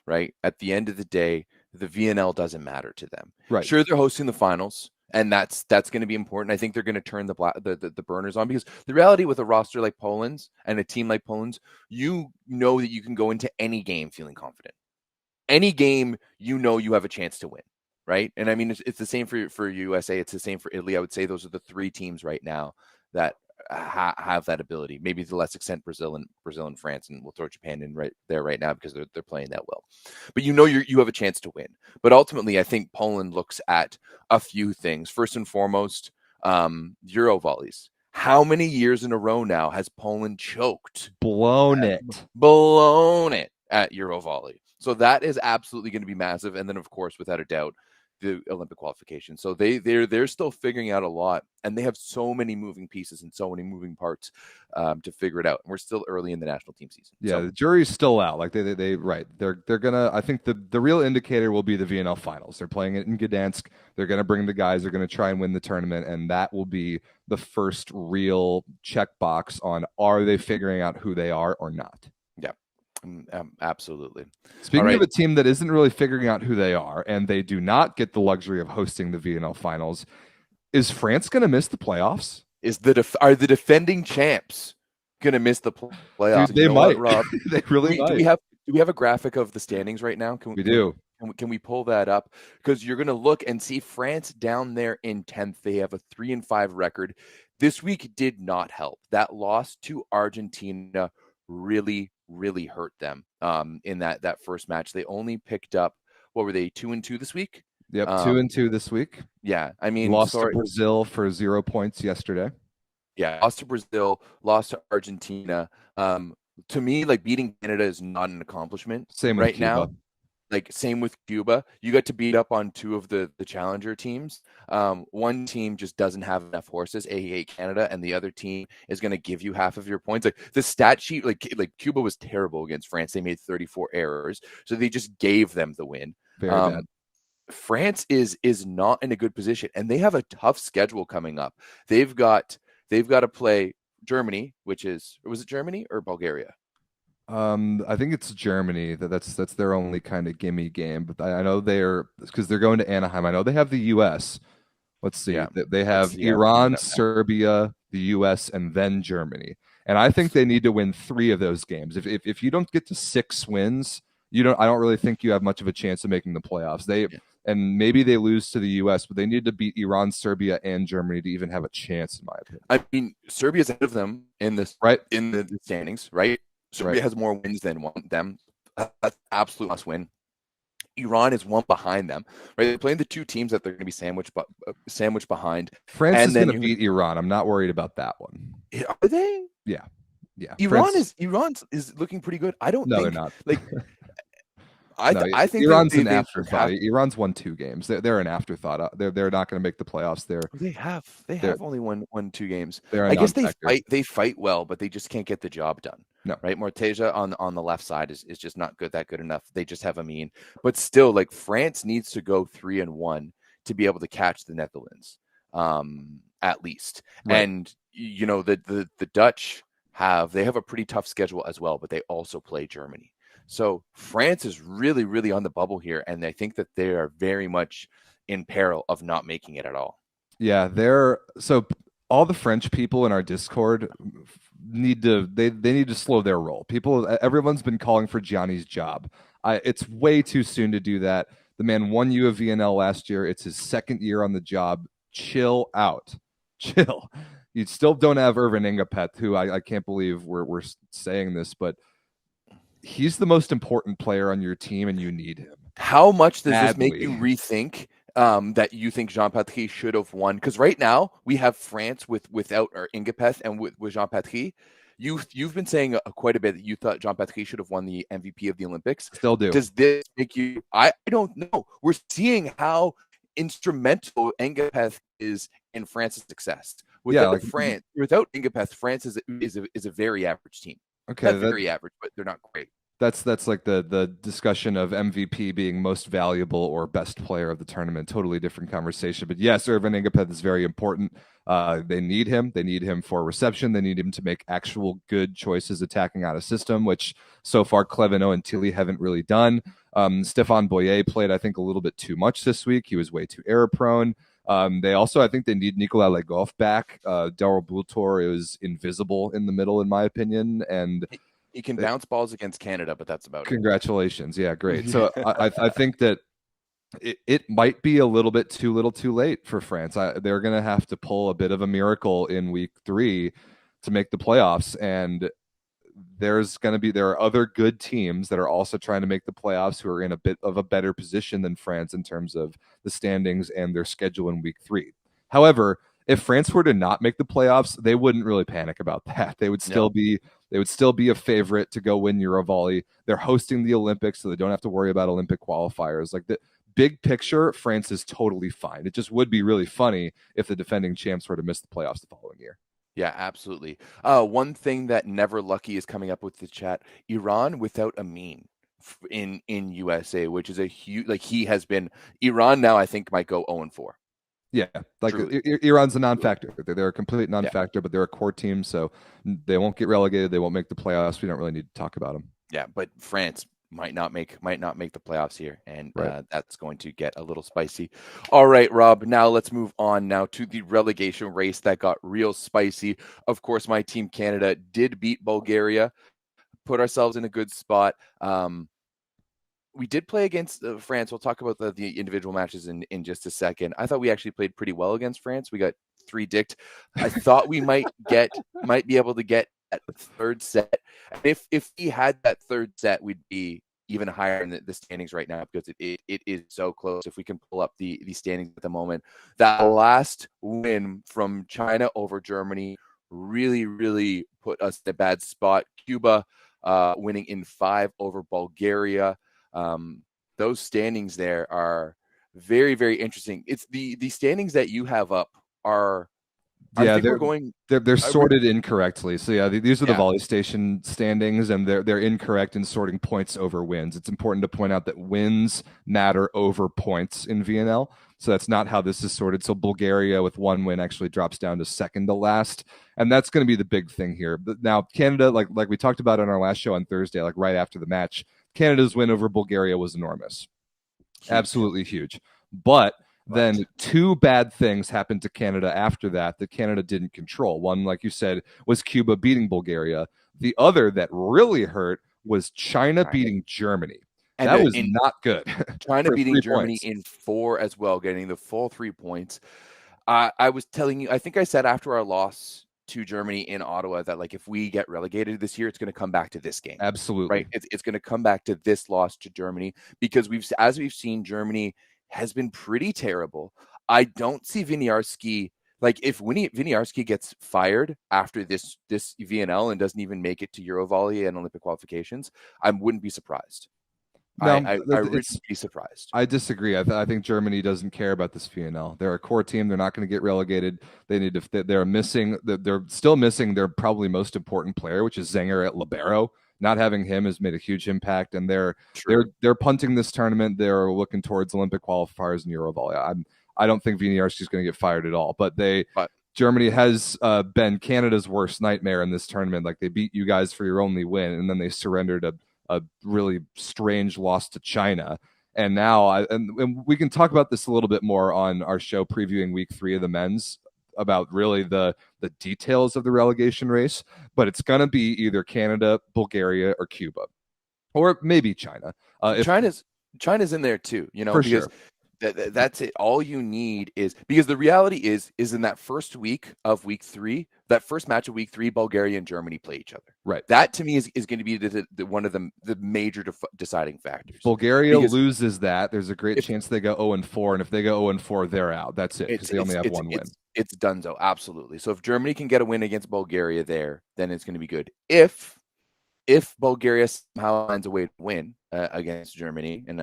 Speaker 3: right? At the end of the day, the VNL doesn't matter to them.
Speaker 2: Right.
Speaker 3: Sure, they're hosting the finals, and that's going to be important. I think they're going to turn the burners on, because the reality with a roster like Poland's and a team like Poland's, you know that you can go into any game feeling confident. Any game, you know you have a chance to win, right? And I mean, it's the same for USA. It's the same for Italy. I would say those are the three teams right now that have that ability. Maybe to less extent Brazil and France, and we'll throw Japan in right there right now because they're playing that well. But you know you have a chance to win. But ultimately, I think Poland looks at a few things. First and foremost, Euro volleys. How many years in a row now has Poland choked?
Speaker 2: Blown it
Speaker 3: at Euro volley. So that is absolutely going to be massive. And then, of course, without a doubt, the Olympic qualification. So they're still figuring out a lot, and they have so many moving pieces and so many moving parts to figure it out. And we're still early in the national team season.
Speaker 2: Yeah,
Speaker 3: so
Speaker 2: the jury's still out. Like they're gonna. I think the real indicator will be the VNL finals. They're playing it in Gdansk. They're gonna bring the guys. They're gonna try and win the tournament, and that will be the first real checkbox on are they figuring out who they are or not.
Speaker 3: Yeah. Absolutely.
Speaker 2: Speaking of a team that isn't really figuring out who they are, and they do not get the luxury of hosting the VNL finals, is France going to miss the playoffs?
Speaker 3: Are the defending champs going to miss the playoffs?
Speaker 2: Dude, they might.
Speaker 3: Rob?
Speaker 2: They really might.
Speaker 3: Do we have a graphic of the standings right now?
Speaker 2: We do.
Speaker 3: Can we pull that up? Because you're going to look and see France down there in 10th. They have a 3-5 record. This week did not help. That loss to Argentina really hurt them in that first match. They only picked up, what were they, 2-2 this week?
Speaker 2: Yep, 2-2 this week.
Speaker 3: Yeah, I mean,
Speaker 2: lost to Brazil for 0 points yesterday.
Speaker 3: Yeah, lost to Brazil, lost to Argentina. To me, like, beating Canada is not an accomplishment.
Speaker 2: Same
Speaker 3: right
Speaker 2: with Cuba.
Speaker 3: now. Like, same with Cuba. You got to beat up on two of the challenger teams. One team just doesn't have enough horses, aka Canada, and the other team is going to give you half of your points. Like, the stat sheet, like Cuba was terrible against France. They made 34 errors, so they just gave them the win.
Speaker 2: Very bad.
Speaker 3: France is not in a good position, and they have a tough schedule coming up. They've got to play Germany, was it Germany or Bulgaria?
Speaker 2: I think it's Germany. That's their only kind of gimme game. But I know because they're going to Anaheim. I know they have the U.S. Let's see. Yeah. They have Iran, Serbia, the U.S., and then Germany. And I think they need to win 3 of those games. If you don't get to 6 wins, I don't really think you have much of a chance of making the playoffs. And maybe they lose to the U.S., but they need to beat Iran, Serbia, and Germany to even have a chance, in my opinion.
Speaker 3: I mean, Serbia's ahead of them in the standings, right? Serbia has more wins than them. That's absolute must win. Iran is one behind them, right? They're playing the two teams that they're going to be sandwiched behind.
Speaker 2: France is going to beat Iran. I'm not worried about that one.
Speaker 3: Are they?
Speaker 2: Yeah.
Speaker 3: Iran is looking pretty good. I don't.
Speaker 2: No,
Speaker 3: think,
Speaker 2: they're not.
Speaker 3: Like, I think
Speaker 2: Iran's an afterthought. Iran's won 2 games. They're an afterthought. They're not going to make the playoffs. They
Speaker 3: have only won 2 games.
Speaker 2: I
Speaker 3: guess they fight well, but they just can't get the job done.
Speaker 2: No,
Speaker 3: right? Morteja on the left side is just not good enough. They just have Amin, but still, like, France needs to go 3-1 to be able to catch the Netherlands, at least. Right. And the Dutch have a pretty tough schedule as well, but they also play Germany. So France is really, really on the bubble here, and I think that they are very much in peril of not making it at all.
Speaker 2: Yeah, so all the French people in our Discord need to they need to slow their roll. Everyone's been calling for Gianni's job. It's way too soon to do that. The man won you a VNL last year. It's his second year on the job. Chill out. Chill. You still don't have Irvin Ingapeth, who I can't believe we're saying this, but he's the most important player on your team, and you need him.
Speaker 3: How much does this
Speaker 2: Badly.
Speaker 3: make you rethink that you think Jean Patry should have won? Because right now we have France without our Ingapeth and with Jean Patry. You've been saying quite a bit that you thought Jean Patry should have won the MVP of the Olympics.
Speaker 2: Still do.
Speaker 3: Does this make you? I don't know. We're seeing how instrumental Ingapeth is in France's success. Without Ingapeth, France is a very average team.
Speaker 2: Okay,
Speaker 3: not very average, but they're not great.
Speaker 2: That's like the discussion of MVP being most valuable or best player of the tournament. Totally different conversation. But yes, Irvin Ingapeth is very important. They need him. They need him for reception. They need him to make actual good choices attacking out of system, which so far Clevenot and Tilly haven't really done. Stéphane Boyer played, I think, a little bit too much this week. He was way too error prone. They also, I think they need Nicolas Legoff back. Daryl Bultor is invisible in the middle, in my opinion. And
Speaker 3: he can bounce balls against Canada, but that's about it.
Speaker 2: Congratulations. Yeah, great. So I think that it might be a little bit too little too late for France. They're going to have to pull a bit of a miracle in week 3 to make the playoffs. And there are other good teams that are also trying to make the playoffs who are in a bit of a better position than France in terms of the standings and their schedule in week 3. However, if France were to not make the playoffs, they wouldn't really panic about that. They would still be a favorite to go win Eurovolley. They're hosting the Olympics, so they don't have to worry about Olympic qualifiers. Like, the big picture, France is totally fine. It just would be really funny if the defending champs were to miss the playoffs the following year.
Speaker 3: Yeah, absolutely. One thing that Never Lucky is coming up with the chat: Iran without Amin in USA, which is a huge, like, he has been. Iran now, I think, might go 0-4.
Speaker 2: Yeah, like Iran's a non-factor. They're a complete non-factor, but they're a core team, so they won't get relegated. They won't make the playoffs. We don't really need to talk about them.
Speaker 3: Yeah, but France might not make the playoffs here, and that's going to get a little spicy. All right, Rob. Now let's move on now to the relegation race that got real spicy. Of course, my team Canada did beat Bulgaria, put ourselves in a good spot. We did play against France. We'll talk about the individual matches in just a second. I thought we actually played pretty well against France. We got 3-dicked. I thought we might be able to get that third set. And if we had that third set, we'd be even higher in the standings right now, because it is so close. If we can pull up the standings at the moment, that last win from China over Germany really, really put us in a bad spot. Cuba winning in 5 over Bulgaria. Those standings there are very, very interesting. It's the standings that you have up are.
Speaker 2: They're sorted incorrectly. So yeah, these are the Volley Station standings, and they're incorrect in sorting points over wins. It's important to point out that wins matter over points in VNL. So that's not how this is sorted. So Bulgaria with 1 win actually drops down to second to last, and that's going to be the big thing here. But now Canada, like we talked about on our last show on Thursday, like right after the match, Canada's win over Bulgaria was enormous, absolutely huge. But then 2 bad things happened to Canada after that Canada didn't control. One, like you said, was Cuba beating Bulgaria. The other that really hurt was China beating Germany. And that was not good.
Speaker 3: China beating Germany in 4 as well, getting the full 3 points. I was telling you, I think I said after our loss to Germany in Ottawa that, like, if we get relegated this year, it's going to come back to this game.
Speaker 2: Absolutely.
Speaker 3: Right? It's going to come back to this loss to Germany, because as we've seen, Germany has been pretty terrible. I don't see Winiarski, like, if Winiarski gets fired after this VNL and doesn't even make it to Eurovolley and Olympic qualifications, I wouldn't be surprised. No, I would be surprised.
Speaker 2: I disagree. I think Germany doesn't care about this VNL. They're a core team. They're not going to get relegated. They need to. They're still missing their probably most important player, which is Zenger at libero. Not having him has made a huge impact, and they're punting this tournament. They're looking towards Olympic qualifiers and Eurovolley. I don't think Winiarski is going to get fired at all. But Germany has been Canada's worst nightmare in this tournament. Like, they beat you guys for your only win, and then they surrendered a really strange loss to China. And now, and we can talk about this a little bit more on our show previewing week 3 of the men's. about really the details of the relegation race, but it's going to be either Canada, Bulgaria, or Cuba, or maybe China.
Speaker 3: China's in there too, you know,
Speaker 2: for
Speaker 3: because
Speaker 2: sure.
Speaker 3: That's it. All you need is, because the reality is in that first week of week 3, that first match of week 3, Bulgaria and Germany play each other.
Speaker 2: Right.
Speaker 3: That to me is going to be one of the major deciding factors.
Speaker 2: Bulgaria loses that. There's a great chance they go 0-4, and if they go 0-4, they're out. That's it, because they only have one win.
Speaker 3: It's donezo, absolutely. So if Germany can get a win against Bulgaria there, then it's going to be good. If Bulgaria somehow finds a way to win against Germany, and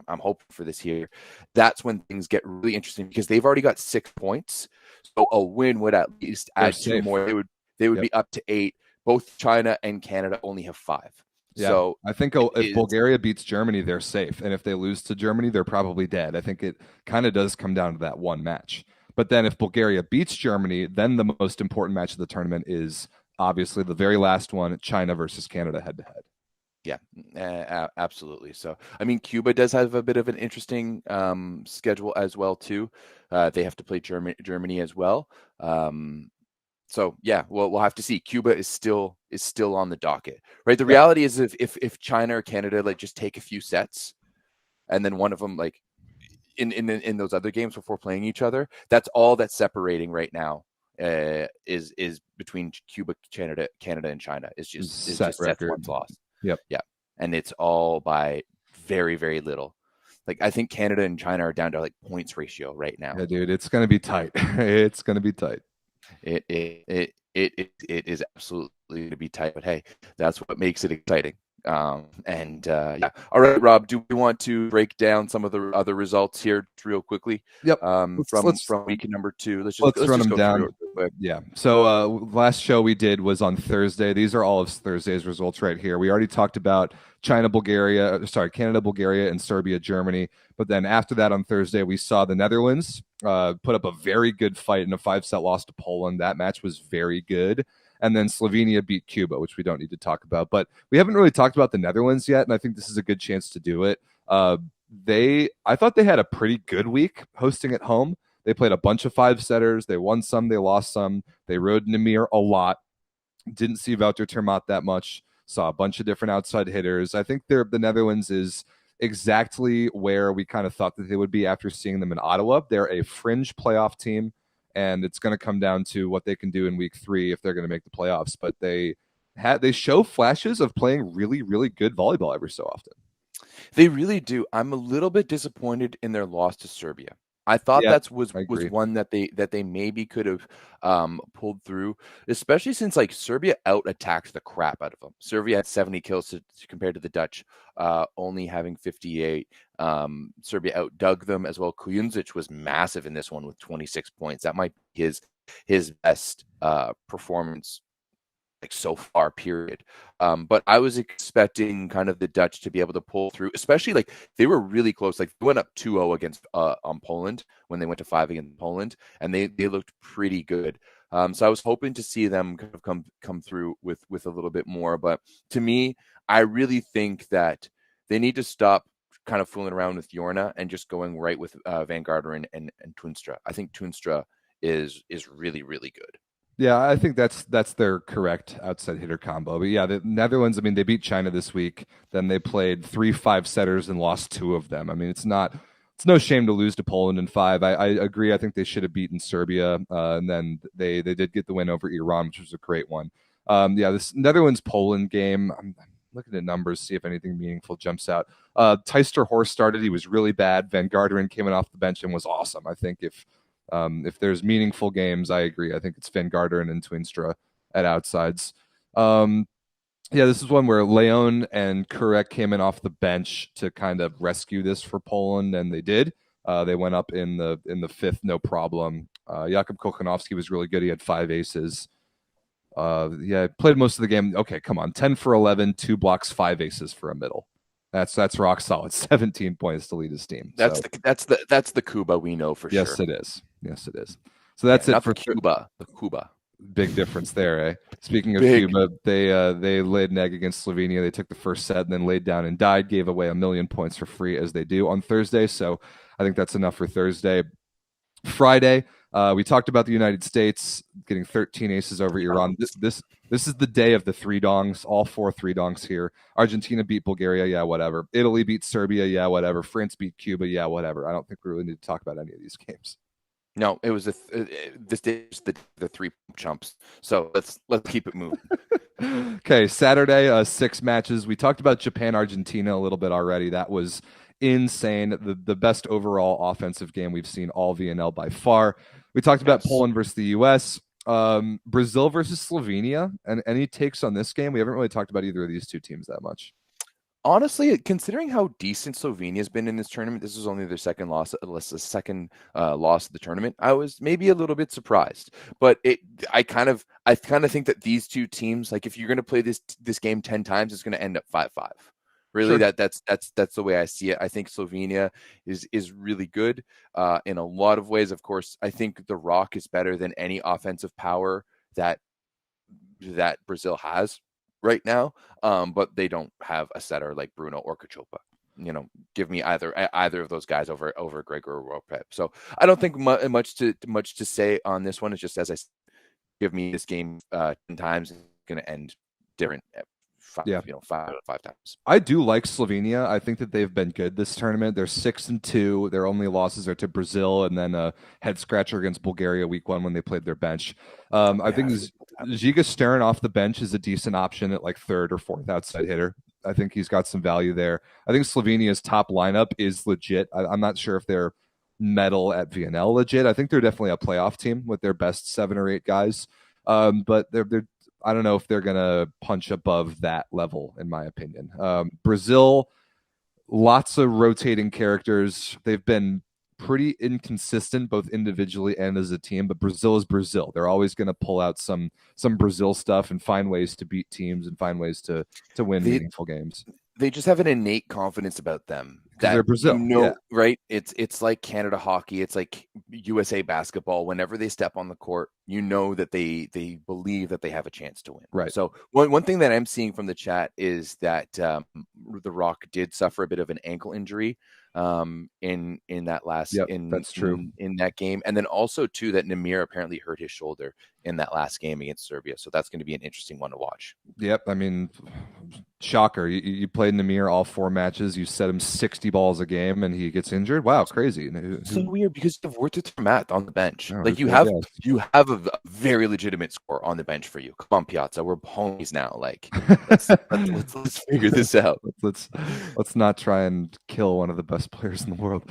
Speaker 3: I'm hoping for this here, that's when things get really interesting, because they've already got 6 points. So a win would at least add 2 more. They would be up to 8. Both China and Canada only have 5.
Speaker 2: Yeah.
Speaker 3: So
Speaker 2: I think if Bulgaria beats Germany, they're safe. And if they lose to Germany, they're probably dead. I think it kind of does come down to that one match. But then if Bulgaria beats Germany, then the most important match of the tournament is obviously the very last one, China versus Canada head-to-head.
Speaker 3: Yeah, absolutely. So, I mean, Cuba does have a bit of an interesting schedule as well, too. They have to play Germany as well. So, yeah, we'll have to see. Cuba is still on the docket, right? The reality is if China or Canada just take a few sets, and then one of them in those other games before playing each other, that's all that's separating right now. Is between Cuba, Canada, and China. It's just sets one's lost.
Speaker 2: Yep.
Speaker 3: Yeah. And it's all by very, very little. I think Canada and China are down to points ratio right now.
Speaker 2: Yeah, dude, it's gonna be tight. It's gonna be tight.
Speaker 3: It is absolutely going to be tight. But hey, that's what makes it exciting. Yeah. All right, Rob, do we want to break down some of the other results here real quickly?
Speaker 2: Yep.
Speaker 3: From week number 2. Let's
Speaker 2: run them
Speaker 3: go
Speaker 2: down. Yeah. So last show we did was on Thursday. These are all of Thursday's results right here. We already talked about Canada, Bulgaria, and Serbia, Germany. But then after that on Thursday, we saw the Netherlands put up a very good fight in a 5-set loss to Poland. That match was very good. And then Slovenia beat Cuba, which we don't need to talk about. But we haven't really talked about the Netherlands yet, and I think this is a good chance to do it. I thought they had a pretty good week hosting at home. They played a bunch of 5-setters. They won some, they lost some. They rode Namir a lot. Didn't see Wouter Termat that much. Saw a bunch of different outside hitters. I think the Netherlands is exactly where we kind of thought that they would be after seeing them in Ottawa. They're a fringe playoff team, and it's going to come down to what they can do in week 3 if they're going to make the playoffs. But they show flashes of playing really, really good volleyball every so often.
Speaker 3: They really do. I'm a little bit disappointed in their loss to Serbia. I thought that was one that they maybe could have pulled through, especially since Serbia out attacked the crap out of them. Serbia had 70 kills compared to the Dutch only having 58. Serbia outdug them as well. Kujundžić was massive in this one with 26 points. That might be his best performance so far, period. But I was expecting kind of the Dutch to be able to pull through, especially they were really close. They went up 2-0 against on Poland when they went to 5 against Poland, and they looked pretty good. So I was hoping to see them kind of come through with a little bit more. But to me, I really think that they need to stop kind of fooling around with Jorna and just going right with Van Garderen and Toenstra. I think Toenstra is really, really good.
Speaker 2: Yeah, I think that's their correct outside hitter combo. But yeah, the Netherlands, I mean, they beat China this week. Then they played 3 5-setters and lost 2 of them. I mean, it's no shame to lose to Poland in 5. I agree. I think they should have beaten Serbia. And then they did get the win over Iran, which was a great one. This Netherlands-Poland game, I'm looking at numbers, see if anything meaningful jumps out. Teister Horst started. He was really bad. Van Garderen came in off the bench and was awesome. I think if there's meaningful games, I agree. I think it's Van Garderen and Toenstra at outsides. This is one where Leon and Kurek came in off the bench to kind of rescue this for Poland, and they did. They went up in the 5th, no problem. Jakub Kochanowski was really good. He had 5 aces. Played most of the game. Okay, come on. 10 for 11, 2 blocks, 5 aces for a middle. That's rock solid. 17 points to lead his team.
Speaker 3: That's the Cuba we know for sure.
Speaker 2: Yes, it is. So that's it for
Speaker 3: Cuba. The Cuba.
Speaker 2: Big difference there, eh? Speaking of Cuba, they laid an egg against Slovenia. They took the first set and then laid down and died, gave away 1 million points for free as they do on Thursday. So I think that's enough for Thursday. Friday, We talked about the United States getting 13 aces over Iran. This is the day of the three dongs, all 4 three dongs here. Argentina beat Bulgaria, yeah, whatever. Italy beat Serbia, yeah, whatever. France beat Cuba, yeah, whatever. I don't think we really need to talk about any of these games.
Speaker 3: No, it was this day is the 3 chumps. So let's keep it moving.
Speaker 2: Okay, Saturday, 6 matches. We talked about Japan, Argentina a little bit already. That was insane. The best overall offensive game we've seen all VNL by far. We talked about Poland versus the US, Brazil versus Slovenia. And any takes on this game? We haven't really talked about either of these two teams that much.
Speaker 3: Honestly, considering how decent Slovenia has been in this tournament, this was only their second loss of the tournament. I was maybe a little bit surprised, but I kind of think that these two teams, like if you're going to play this game 10 times, it's going to end up 5-5. Really,
Speaker 2: Sure.
Speaker 3: that's the way I see it. I think Slovenia is really good in a lot of ways. Of course, I think the Rock is better than any offensive power that Brazil has right now, but they don't have a setter like Bruno or Kachopa. Give me either of those guys over Gregor or WRAPUP. So I don't think much to say on this one. It's just as I said, give me this game 10 times, it's going to end different. 5 times.
Speaker 2: I do like Slovenia. I think that they've been good this tournament. They're 6-2. Their only losses are to Brazil and then a head scratcher against Bulgaria week 1 when they played their bench. I think Žiga Stern off the bench is a decent option at like 3rd or 4th outside hitter. I think he's got some value there. I think Slovenia's top lineup is legit. I'm not sure if they're medal at VNL legit. I think they're definitely a playoff team with their best 7 or 8 guys. But they're I don't know if they're going to punch above that level, in my opinion. Brazil, lots of rotating characters. They've been pretty inconsistent, both individually and as a team, but Brazil is Brazil. They're always going to pull out some Brazil stuff and find ways to beat teams and find ways to win meaningful games.
Speaker 3: They just have an innate confidence about them.
Speaker 2: They're Brazil,
Speaker 3: right? It's like Canada hockey. It's like USA basketball. Whenever they step on the court, you know that they believe that they have a chance to win.
Speaker 2: Right.
Speaker 3: So one thing that I'm seeing from the chat is that the Rock did suffer a bit of an ankle injury in that last
Speaker 2: that's true
Speaker 3: in that game, and then also too that Namir apparently hurt his shoulder in that last game against Serbia. So that's going to be an interesting one to watch.
Speaker 2: Yep. I mean, shocker. You played Namir all 4 matches. You set him 60 balls a game and he gets injured. Wow, crazy.
Speaker 3: So weird because you have Werther Matt on the bench. You have a very legitimate score on the bench for you. Come on, Piazza. We're homies now. Let's figure this out.
Speaker 2: Let's not try and kill one of the best players in the world.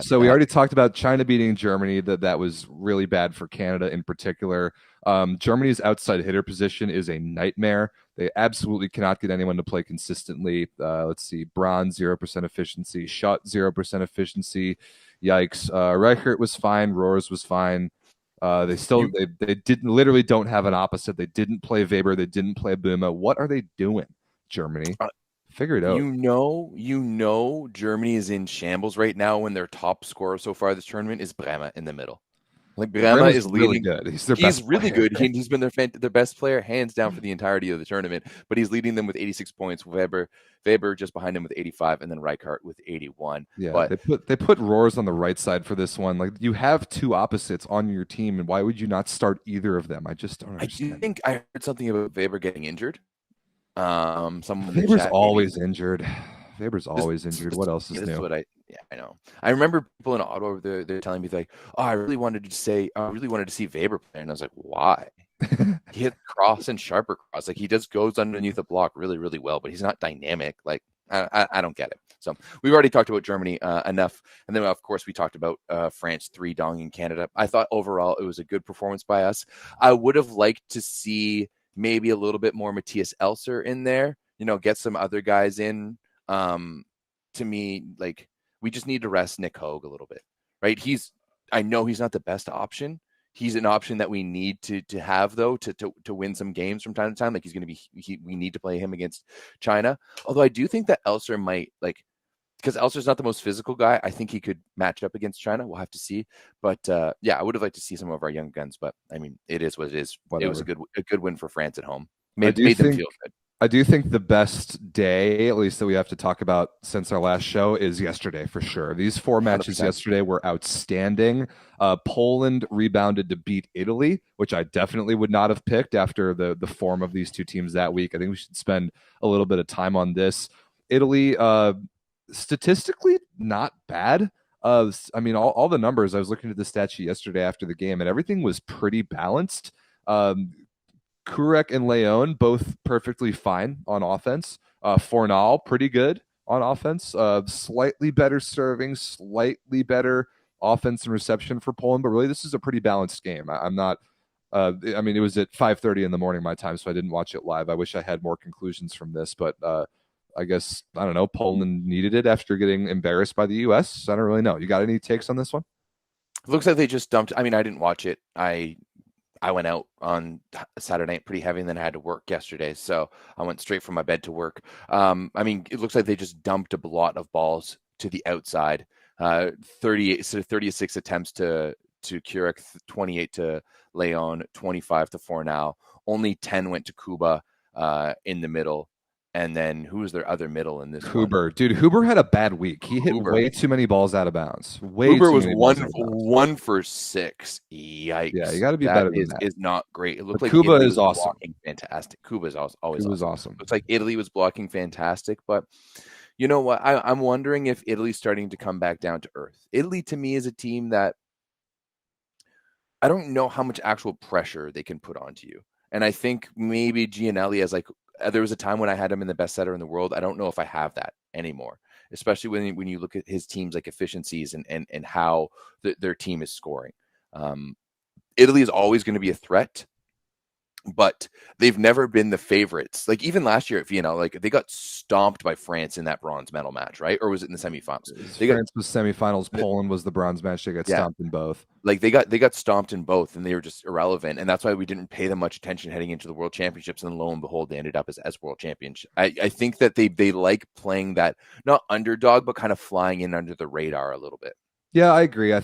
Speaker 2: So we already talked about China beating Germany. That was really bad for Canada in particular. Germany's outside hitter position is a nightmare. They absolutely cannot get anyone to play consistently. Let's see, Braun 0% efficiency, Schott 0% efficiency. Yikes. Reichert was fine. Roars was fine. They literally don't have an opposite. They didn't play Weber. They didn't play Buma. What are they doing, Germany? Figure it out.
Speaker 3: You know, Germany is in shambles right now when their top scorer so far this tournament is Bremer in the middle. Like Bremer is
Speaker 2: really good. He's
Speaker 3: really good. He's been their best player hands down for the entirety of the tournament. But he's leading them with 86 points. Weber just behind him with 85, and then Reichert with 81.
Speaker 2: Yeah,
Speaker 3: but
Speaker 2: they put Roars on the right side for this one. Like you have 2 opposites on your team, and why would you not start either of them? I just don't understand.
Speaker 3: I do think I heard something about Weber getting injured.
Speaker 2: Weber's always injured. Weber's always injured. What else is new?
Speaker 3: I know. I remember people in Ottawa they're telling me like, "Oh, I really wanted to see Weber play," and I was like, "Why?" He hit cross and sharper cross. Like he just goes underneath the block really, really well, but he's not dynamic. Like I don't get it. So we've already talked about Germany enough, and then of course we talked about France 3-donging Canada. I thought overall it was a good performance by us. I would have liked to see maybe a little bit more Matthias Elser in there. Get some other guys in. To me, like we just need to rest Nick Hogue a little bit, right? I know he's not the best option. He's an option that we need to have though to win some games from time to time. Like we need to play him against China. Although I do think that Elser might because Elser's not the most physical guy. I think he could match up against China. We'll have to see. But I would have liked to see some of our young guns. But I mean, it is what it is. Whatever. It was a good win for France at home. Made them feel good.
Speaker 2: I do think the best day, at least that we have to talk about since our last show, is yesterday for sure. These 4 matches
Speaker 3: 100%.
Speaker 2: yesterday were outstanding. Poland rebounded to beat Italy, which I definitely would not have picked after the form of these two teams that week. I think we should spend a little bit of time on this. Italy, statistically, not bad. I mean, all the numbers, I was looking at the stat sheet yesterday after the game, and everything was pretty balanced. Kurek and Leon both perfectly fine on offense. Fornal, pretty good on offense. Slightly better serving, slightly better offense and reception for Poland, but really this is a pretty balanced game. I'm not. I mean, it was at 5:30 in the morning my time, so I didn't watch it live. I wish I had more conclusions from this, but I guess I don't know. Poland needed it after getting embarrassed by the U.S. I don't really know. You got any takes on this one?
Speaker 3: It looks like they just dumped. I mean, I didn't watch it. I went out on Saturday night pretty heavy, and then I had to work yesterday, so I went straight from my bed to work. I mean, it looks like they just dumped a lot of balls to the outside. 36 attempts to Kurek, 28 to Leon, 25 to Fornal. Only 10 went to Kuba in the middle. And then who was their other middle in this
Speaker 2: Huber.
Speaker 3: one?
Speaker 2: Dude, Huber had a bad week. He hit way too many balls out of bounds. Huber
Speaker 3: was 1 for 6. Yikes.
Speaker 2: Yeah, you got to be better than that.
Speaker 3: Is not great. It looked like
Speaker 2: Kuba
Speaker 3: Italy
Speaker 2: is
Speaker 3: was
Speaker 2: awesome.
Speaker 3: Blocking fantastic. Kuba is always
Speaker 2: awesome.
Speaker 3: Looks like Italy was blocking fantastic, but you know what? I'm wondering if Italy's starting to come back down to earth. Italy, to me, is a team that I don't know how much actual pressure they can put onto you. And I think maybe Gianelli has there was a time when I had him in the best setter in the world. I don't know if I have that anymore, especially when you look at his team's efficiencies and how their team is scoring. Italy is always going to be a threat, but they've never been the favorites. Even last year at VNL, they got stomped by France in that bronze medal match, right? Or was it in the semifinals?
Speaker 2: France was semifinals. Poland was the bronze match. They got stomped in both.
Speaker 3: They got stomped in both, and they were just irrelevant. And that's why we didn't pay them much attention heading into the World Championships. And lo and behold, they ended up as World Champions. I think that they like playing that, not underdog, but kind of flying in under the radar a little bit.
Speaker 2: Yeah, I agree. I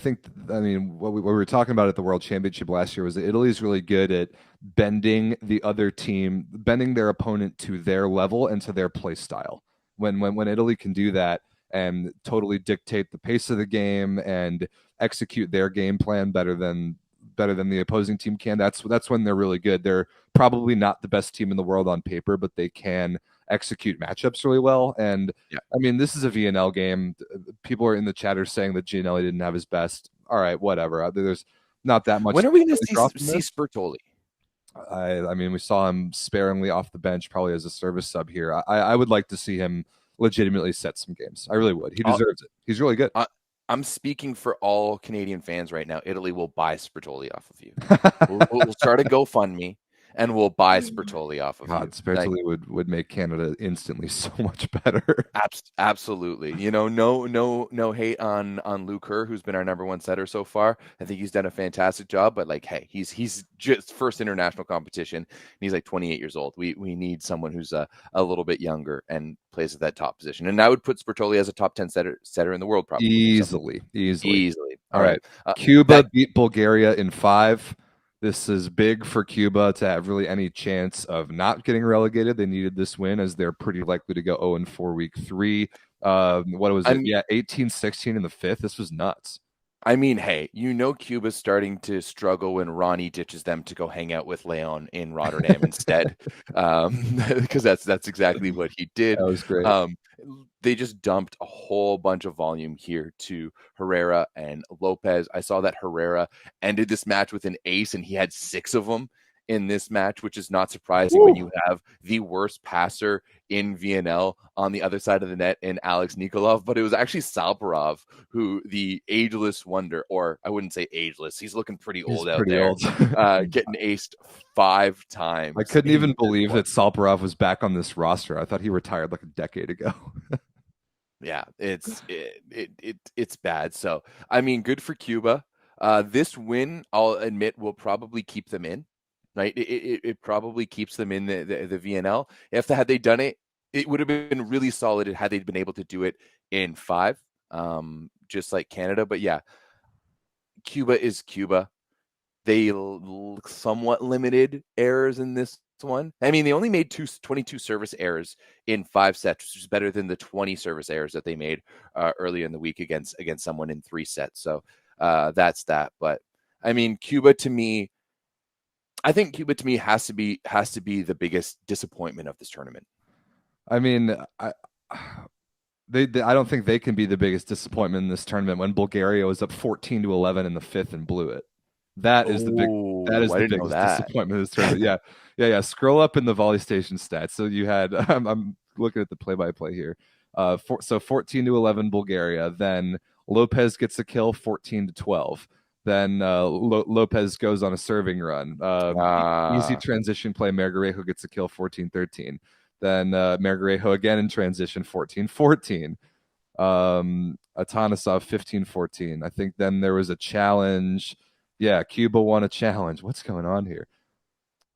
Speaker 2: mean, what we were talking about at the World Championship last year was that Italy's really good at bending the other team, bending their opponent to their level and to their play style. When Italy can do that and totally dictate the pace of the game and execute their game plan better than the opposing team can, that's when they're really good. They're probably not the best team in the world on paper, but they can execute matchups really well. And yeah. I mean, this is a VNL game. People are in the chatter saying that Gianelli didn't have his best. All right, whatever. There's not that much.
Speaker 3: When are we going to see Spertoli?
Speaker 2: I mean, we saw him sparingly off the bench, probably as a service sub here. I would like to see him legitimately set some games. I really would. He deserves it. He's really good.
Speaker 3: I'm speaking for all Canadian fans right now. Italy will buy Spertoli off of you. we'll start a GoFundMe. And we'll buy Spertoli off of you.
Speaker 2: Spertoli would make Canada instantly so much better.
Speaker 3: Absolutely. No hate on Luke Kerr, who's been our number one setter so far. I think he's done a fantastic job. But hey, he's just first international competition. And he's 28 years old. We need someone who's a little bit younger and plays at that top position. And I would put Spertoli as a top 10 setter in the world, probably
Speaker 2: easily. All right.
Speaker 3: Cuba
Speaker 2: beat Bulgaria in 5. This is big for Cuba to have really any chance of not getting relegated. They needed this win as they're pretty likely to go 0-4 week 3. What was it? 18-16 in the 5th. This was nuts.
Speaker 3: I mean, hey, Cuba's starting to struggle when Ronnie ditches them to go hang out with Leon in Rotterdam instead, because that's exactly what he did.
Speaker 2: That was great.
Speaker 3: They just dumped a whole bunch of volume here to Herrera and Lopez. I saw that Herrera ended this match with an ace, and he had 6 of them in this match, which is not surprising when you have the worst passer in VNL on the other side of the net in Alex Nikolov. But it was actually Salparov, who the ageless wonder, or I wouldn't say ageless, he's looking pretty old out there, getting aced 5 times.
Speaker 2: I couldn't even believe that Salparov was back on this roster. I thought he retired a decade ago.
Speaker 3: Yeah, it's bad. So, I mean, good for Cuba. This win, I'll admit, will probably keep them in. Right, it probably keeps them in the VNL. Had they done it, it would have been really solid had they been able to do it in 5, just like Canada. But yeah, Cuba is Cuba. They somewhat limited errors in this one. I mean, they only made 22 service errors in 5 sets, which is better than the 20 service errors that they made earlier in the week against someone in 3 sets. So that's that. But I mean, I think Cuba to me has to be the biggest disappointment of this tournament.
Speaker 2: I mean, I don't think they can be the biggest disappointment in this tournament when Bulgaria was up 14-11 in the 5th and blew it. That is the biggest disappointment of this tournament. Yeah. Scroll up in the Volley Station stats. So you had I'm looking at the play-by-play here. So 14-11 Bulgaria. Then Lopez gets a kill, 14-12. Then Lopez goes on a serving run. Easy transition play. Margarejo gets a kill, 14-13. Then Margarejo again in transition, 14-14. Atanasov, 15-14. I think then there was a challenge. Yeah, Cuba won a challenge. What's going on here?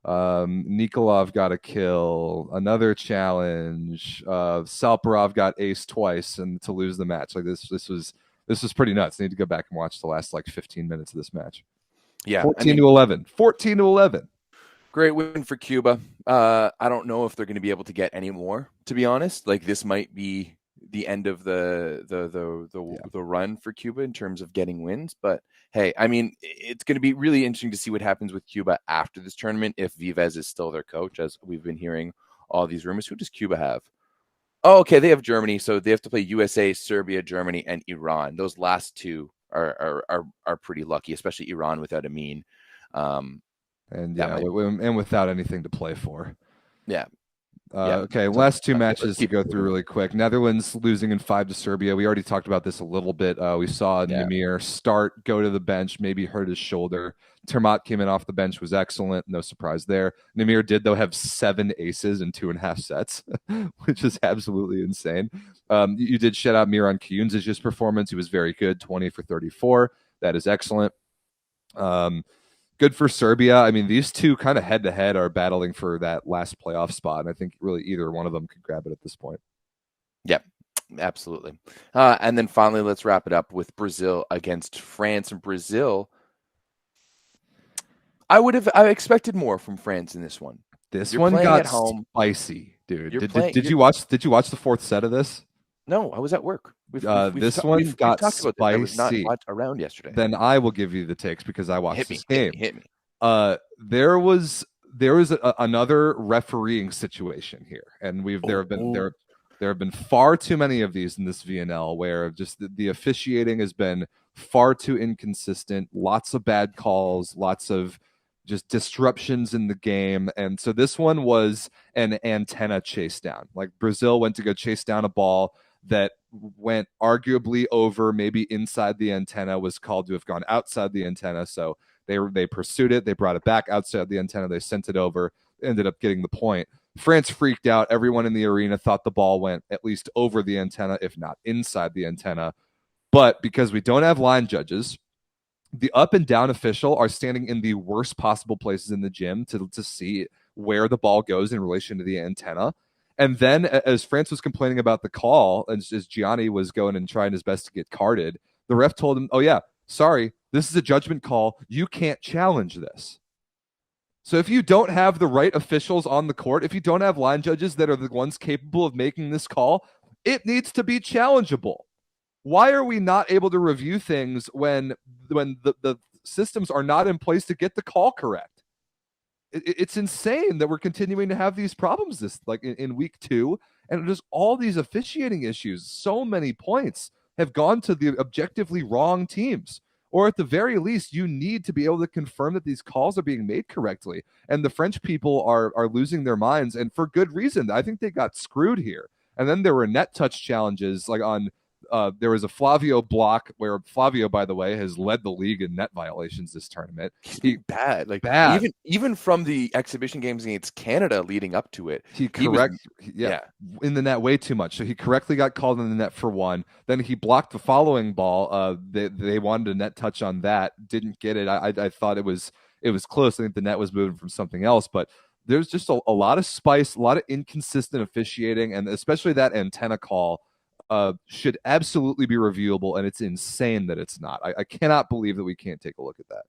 Speaker 2: Nikolov got a kill. Another challenge. Salparov got ace twice and to lose the match. Like this was pretty nuts. I need to go back and watch the last 15 minutes of this match.
Speaker 3: Yeah,
Speaker 2: 14-11. 14-11.
Speaker 3: Great win for Cuba. I don't know if they're going to be able to get any more, to be honest. Like this might be the end of the run for Cuba in terms of getting wins. But hey, I mean, it's going to be really interesting to see what happens with Cuba after this tournament if Vives is still their coach, as we've been hearing all these rumors. Who does Cuba have? Oh, okay, they have Germany, so they have to play USA, Serbia, Germany, and Iran. Those last two are pretty lucky, especially Iran without Amin.
Speaker 2: And without anything to play for.
Speaker 3: Yeah.
Speaker 2: Okay, last two matches to go through really quick. Netherlands losing in 5 to Serbia. We already talked about this a little bit. We saw Namir go to the bench, maybe hurt his shoulder. Termat came in off the bench, was excellent. No surprise there. Namir did, though, have 7 aces in 2.5 sets, which is absolutely insane. You did shout out Miran Kiyunzic's performance. He was very good, 20 for 34. That is excellent. Good for Serbia. I mean, these two kind of head-to-head are battling for that last playoff spot, and I think really either one of them could grab it at this point.
Speaker 3: Yep, absolutely. And then finally, let's wrap it up with Brazil against France. And Brazil, I expected more from France in this one.
Speaker 2: This one got spicy, dude. Did you watch the 4th set of this?
Speaker 3: No, I was at work.
Speaker 2: This one got spicy.
Speaker 3: I was not around yesterday.
Speaker 2: Then I will give you the takes because I watched this game.
Speaker 3: Hit me.
Speaker 2: There was another refereeing situation here, and there have been far too many of these in this VNL where just the officiating has been far too inconsistent. Lots of bad calls, lots of just disruptions in the game, and so this one was an antenna chase down. Like Brazil went to go chase down a ball that went arguably over, maybe inside the antenna, was called to have gone outside the antenna. So they pursued it. They brought it back outside the antenna. They sent it over, ended up getting the point. France freaked out. Everyone in the arena thought the ball went at least over the antenna, if not inside the antenna. But because we don't have line judges, the up and down official are standing in the worst possible places in the gym to see where the ball goes in relation to the antenna. And then as France was complaining about the call, and as Gianni was going and trying his best to get carded, the ref told him, oh yeah, sorry, this is a judgment call. You can't challenge this. So if you don't have the right officials on the court, if you don't have line judges that are the ones capable of making this call, it needs to be challengeable. Why are we not able to review things when the systems are not in place to get the call correct? It's insane that we're continuing to have these problems in week 2, and just all these officiating issues. So many points have gone to the objectively wrong teams, or at the very least, you need to be able to confirm that these calls are being made correctly. And the French people are losing their minds, and for good reason. I think they got screwed here. And then there were net touch challenges, like on. There was a Flavio block where Flavio, by the way, has led the league in net violations this tournament.
Speaker 3: He's bad. Even from the exhibition games against Canada leading up to it.
Speaker 2: He in the net way too much. So he correctly got called in the net for one. Then he blocked the following ball. They wanted a net touch on that. Didn't get it. I thought it was close. I think the net was moving from something else, but there's just a lot of spice, a lot of inconsistent officiating, and especially that antenna call should absolutely be reviewable, and it's insane that it's not. I cannot believe that we can't take a look at that.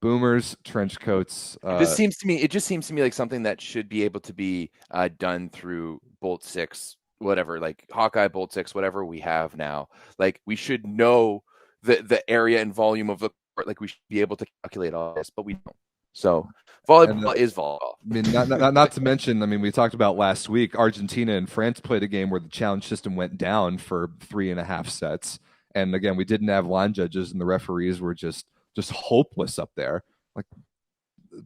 Speaker 2: Boomers, trench coats.
Speaker 3: It just seems to me like something that should be able to be done through Bolt 6, whatever, like Hawkeye, Bolt 6, whatever we have now. Like we should know the area and volume of the court. Like we should be able to calculate all this, but we don't. So volleyball is volleyball.
Speaker 2: I mean, not to mention, I mean, we talked about last week, Argentina and France played a game where the challenge system went down for 3.5 sets. And again, we didn't have line judges and the referees were just hopeless up there. Like,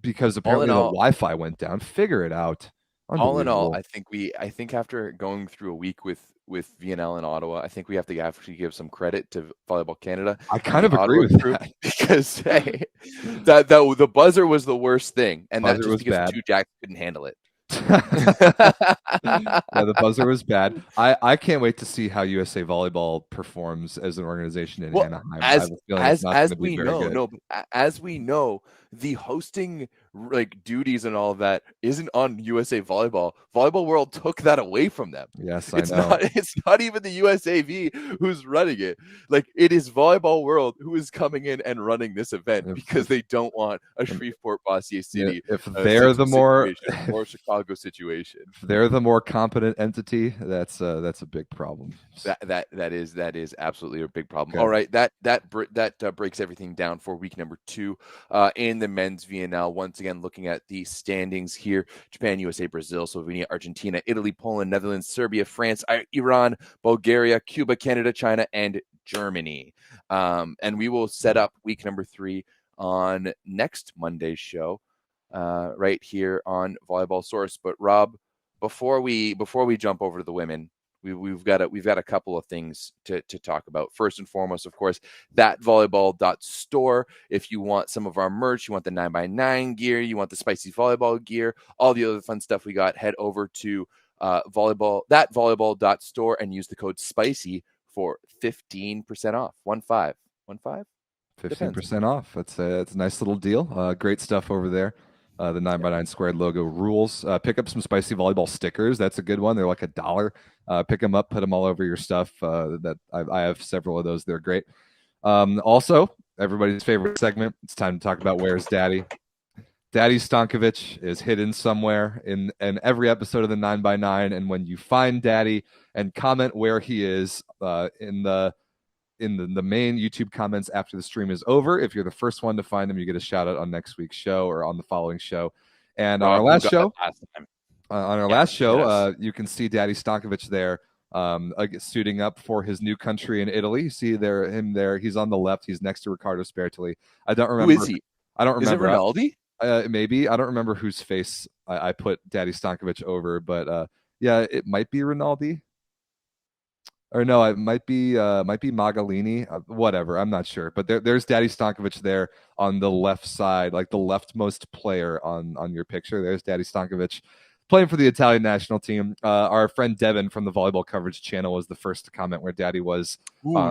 Speaker 2: because apparently the Wi-Fi went down. Figure it out.
Speaker 3: All in all, I think after going through a week with VNL in Ottawa, I think we have to actually give some credit to Volleyball Canada.
Speaker 2: I kind of agree with that
Speaker 3: because hey, that the buzzer was the worst thing, and that's just because
Speaker 2: bad.
Speaker 3: the two jacks couldn't handle it.
Speaker 2: Yeah, the buzzer was bad. I can't wait to see how USA Volleyball performs as an organization in Anaheim.
Speaker 3: As we know, the hosting like duties and all of that isn't on USA Volleyball. Volleyball World took that away from them.
Speaker 2: Yes,
Speaker 3: I know. It's not even the USAV who's running it. Like it is Volleyball World who is coming in and running this event because they don't want a Shreveport Bossier City.
Speaker 2: If they're the more
Speaker 3: or Chicago situation,
Speaker 2: if they're the more competent entity, that's a big problem.
Speaker 3: That is absolutely a big problem.
Speaker 2: Okay.
Speaker 3: All right, that breaks everything down for week number 2 in the men's VNL. Once again, looking at the standings here: Japan, USA, Brazil, Slovenia, Argentina, Italy, Poland, Netherlands, Serbia, France, Iran, Bulgaria, Cuba, Canada, China, and Germany. And we will set up week number 3 on next Monday's show, right here on Volleyball Source. But Rob, before we jump over to the women, we've got a couple of things to talk about. First and foremost, of course, that volleyball.store. If you want some of our merch, you want the 9x9 gear, you want the spicy volleyball gear, all the other fun stuff we got, head over to volleyball.store and use the code SPICY for 15% off. 15?
Speaker 2: 15% off. That's a nice little deal. Great stuff over there. The 9x9 squared logo rules. Pick up some spicy volleyball stickers. That's a good one. They're like $1. Pick them up, put them all over your stuff. That I have several of those. They're great. Also, everybody's favorite segment. It's time to talk about Where's Daddy. Daddy Stankovic is hidden somewhere in every episode of the 9x9. And when you find Daddy and comment where he is in the main YouTube comments after the stream is over, if you're the first one to find him, you get a shout out on next week's show or on the following show. And on our last show, you can see Daddy Stankovic there, suiting up for his new country in Italy. You see him there. He's on the left. He's next to Riccardo Spertoli. I don't remember.
Speaker 3: Who is he?
Speaker 2: I don't remember.
Speaker 3: Is it Rinaldi?
Speaker 2: Maybe. I don't remember whose face I put Daddy Stankovic over, but yeah, it might be Rinaldi. Or no, it might be Magalini. Whatever, I'm not sure. But there's Daddy Stankovic there on the left side, like the leftmost player on your picture. There's Daddy Stankovic playing for the Italian national team. Our friend Devin from the Volleyball Coverage channel was the first to comment where Daddy was.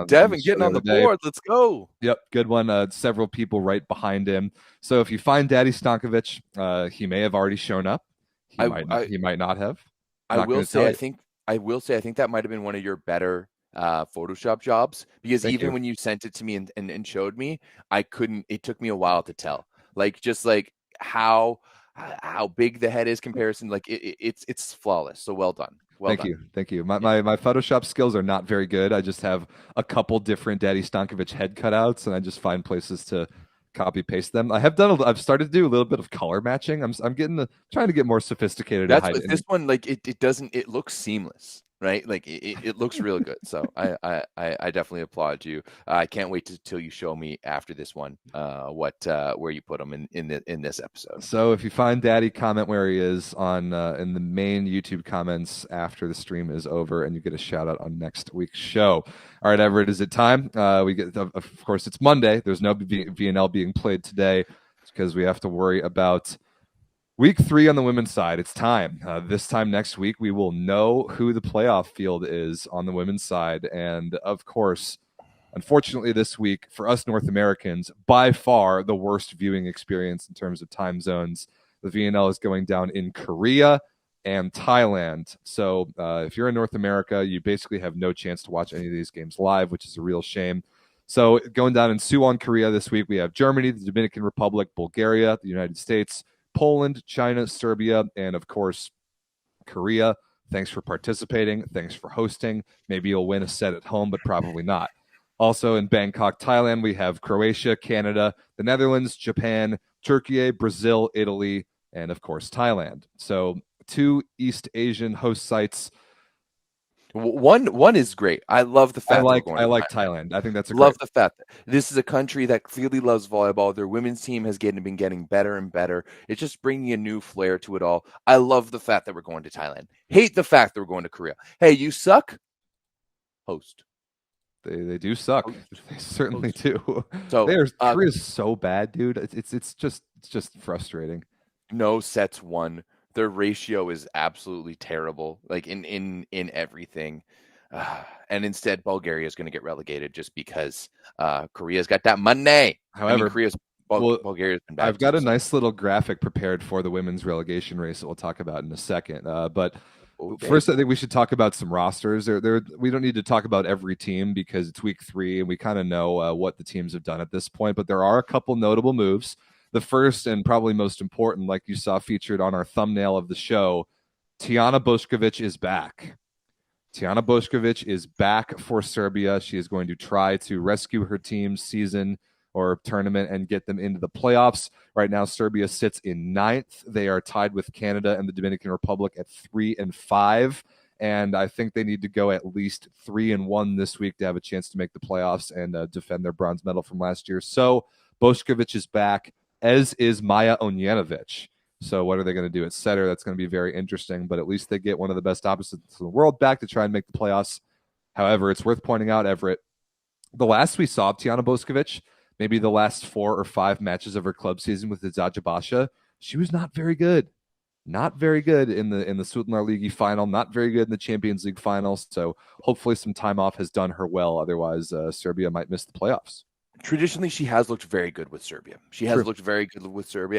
Speaker 3: Devin getting on the board. Let's go.
Speaker 2: Yep, good one. Several people right behind him. So if you find Daddy Stankovic, he may have already shown up. He might not have.
Speaker 3: I will say, I think that might have been one of your better Photoshop jobs, because when you sent it to me and showed me, I couldn't. It took me a while to tell, how big the head is comparison. Like it's flawless. So well done.
Speaker 2: Thank you. My Photoshop skills are not very good. I just have a couple different Daddy Stankovic head cutouts, and I just find places to copy paste them. I've started to do a little bit of color matching. I'm trying to get more sophisticated.
Speaker 3: That's what this one, like it looks seamless, right? Like it looks real good. So I definitely applaud you. I can't wait till you show me after this one where you put them in this episode.
Speaker 2: So if you find Daddy, comment where he is on in the main YouTube comments after the stream is over, and you get a shout out on next week's show. All right, Everett, is it time? Of course, it's Monday. There's no VNL being played today because we have to worry about week 3 on the women's side. It's time. This time next week, we will know who the playoff field is on the women's side. And of course, unfortunately, this week for us North Americans, by far the worst viewing experience in terms of time zones. The VNL is going down in Korea and Thailand. So if you're in North America, you basically have no chance to watch any of these games live, which is a real shame. So going down in Suwon, Korea this week, we have Germany, the Dominican Republic, Bulgaria, the United States, Poland, China, Serbia, and of course, Korea. Thanks for participating. Thanks for hosting. Maybe you'll win a set at home, but probably not. Also in Bangkok, Thailand, we have Croatia, Canada, the Netherlands, Japan, Turkey, Brazil, Italy, and of course, Thailand. So 2 East Asian host sites.
Speaker 3: One is great. I love the fact
Speaker 2: I like
Speaker 3: Thailand.
Speaker 2: Thailand. I think that's
Speaker 3: Love the fact that this is a country that clearly loves volleyball. Their women's team has been getting better and better. It's just bringing a new flair to it all. I love the fact that we're going to Thailand. Hate the fact that we're going to Korea. Hey, you suck? Host.
Speaker 2: They do suck. They certainly do.
Speaker 3: So
Speaker 2: Korea's so bad, dude. It's just frustrating.
Speaker 3: No sets won. Their ratio is absolutely terrible, like in everything. And instead, Bulgaria is going to get relegated just because Korea's got that money.
Speaker 2: However,
Speaker 3: Bulgaria's been bad.
Speaker 2: I've got a nice little graphic prepared for the women's relegation race that we'll talk about in a second. But first, I think we should talk about some rosters. We don't need to talk about every team because it's week 3 and we kind of know what the teams have done at this point. But there are a couple notable moves. The first and probably most important, like you saw featured on our thumbnail of the show, Tijana Bošković is back. Tijana Bošković is back for Serbia. She is going to try to rescue her team's season or tournament and get them into the playoffs. Right now, Serbia sits in 9th. They are tied with Canada and the Dominican Republic at 3 and 5. And I think they need to go at least 3 and 1 this week to have a chance to make the playoffs and defend their bronze medal from last year. So Bošković is back, as is Maja Ognjenović. So what are they going to do at setter? That's going to be very interesting, but at least they get one of the best opposites in the world back to try and make the playoffs. However, it's worth pointing out, Everett, the last we saw of Tijana Bošković, maybe the last 4 or 5 matches of her club season with the Zajabasha, she was not very good. Not very good in the Sutnar League final, not very good in the Champions League final. So hopefully some time off has done her well. Otherwise, Serbia might miss the playoffs.
Speaker 3: Traditionally, she has looked very good with Serbia.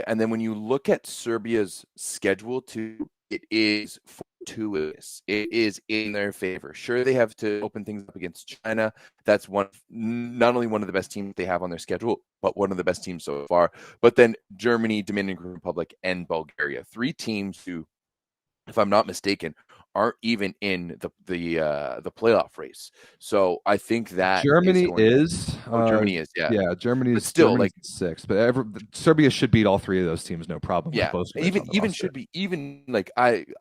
Speaker 3: And then when you look at Serbia's schedule, too, it is fortuitous. It is in their favor. Sure, they have to open things up against China. That's not only one of the best teams they have on their schedule, but one of the best teams so far. But then Germany, Dominican Republic, and Bulgaria. 3 teams who, if I'm not mistaken, aren't even in the playoff race. So I think that
Speaker 2: Germany is.
Speaker 3: Germany is, yeah.
Speaker 2: Yeah, Germany is
Speaker 3: still
Speaker 2: Germany's 6th, but Serbia should beat all 3 of those teams, no problem.
Speaker 3: Yeah,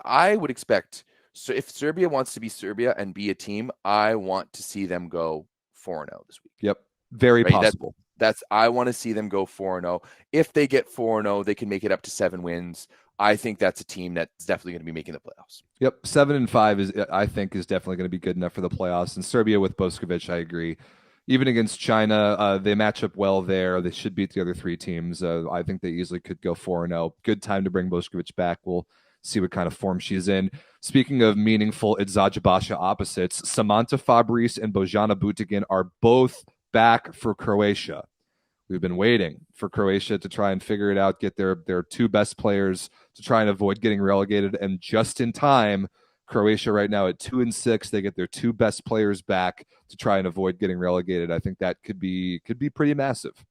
Speaker 3: I would expect. So if Serbia wants to be Serbia and be a team, I want to see them go 4-0 this week.
Speaker 2: Yep, very possible.
Speaker 3: I want to see them go 4-0. If they get 4-0, they can make it up to 7 wins. I think that's a team that's definitely going to be making the playoffs.
Speaker 2: Yep, 7 and 5 is definitely going to be good enough for the playoffs. And Serbia with Bošković, I agree. Even against China, they match up well there. They should beat the other 3 teams. I think they easily could go 4-0. Good time to bring Bošković back. We'll see what kind of form she's in. Speaking of meaningful Zajabasha opposites, Samantha Fabrice and Bojana Butigin are both back for Croatia. We've been waiting for Croatia to try and figure it out, get their 2 best players to try and avoid getting relegated. And just in time, Croatia right now at 2 and 6, they get their 2 best players back to try and avoid getting relegated. I think that could be pretty massive.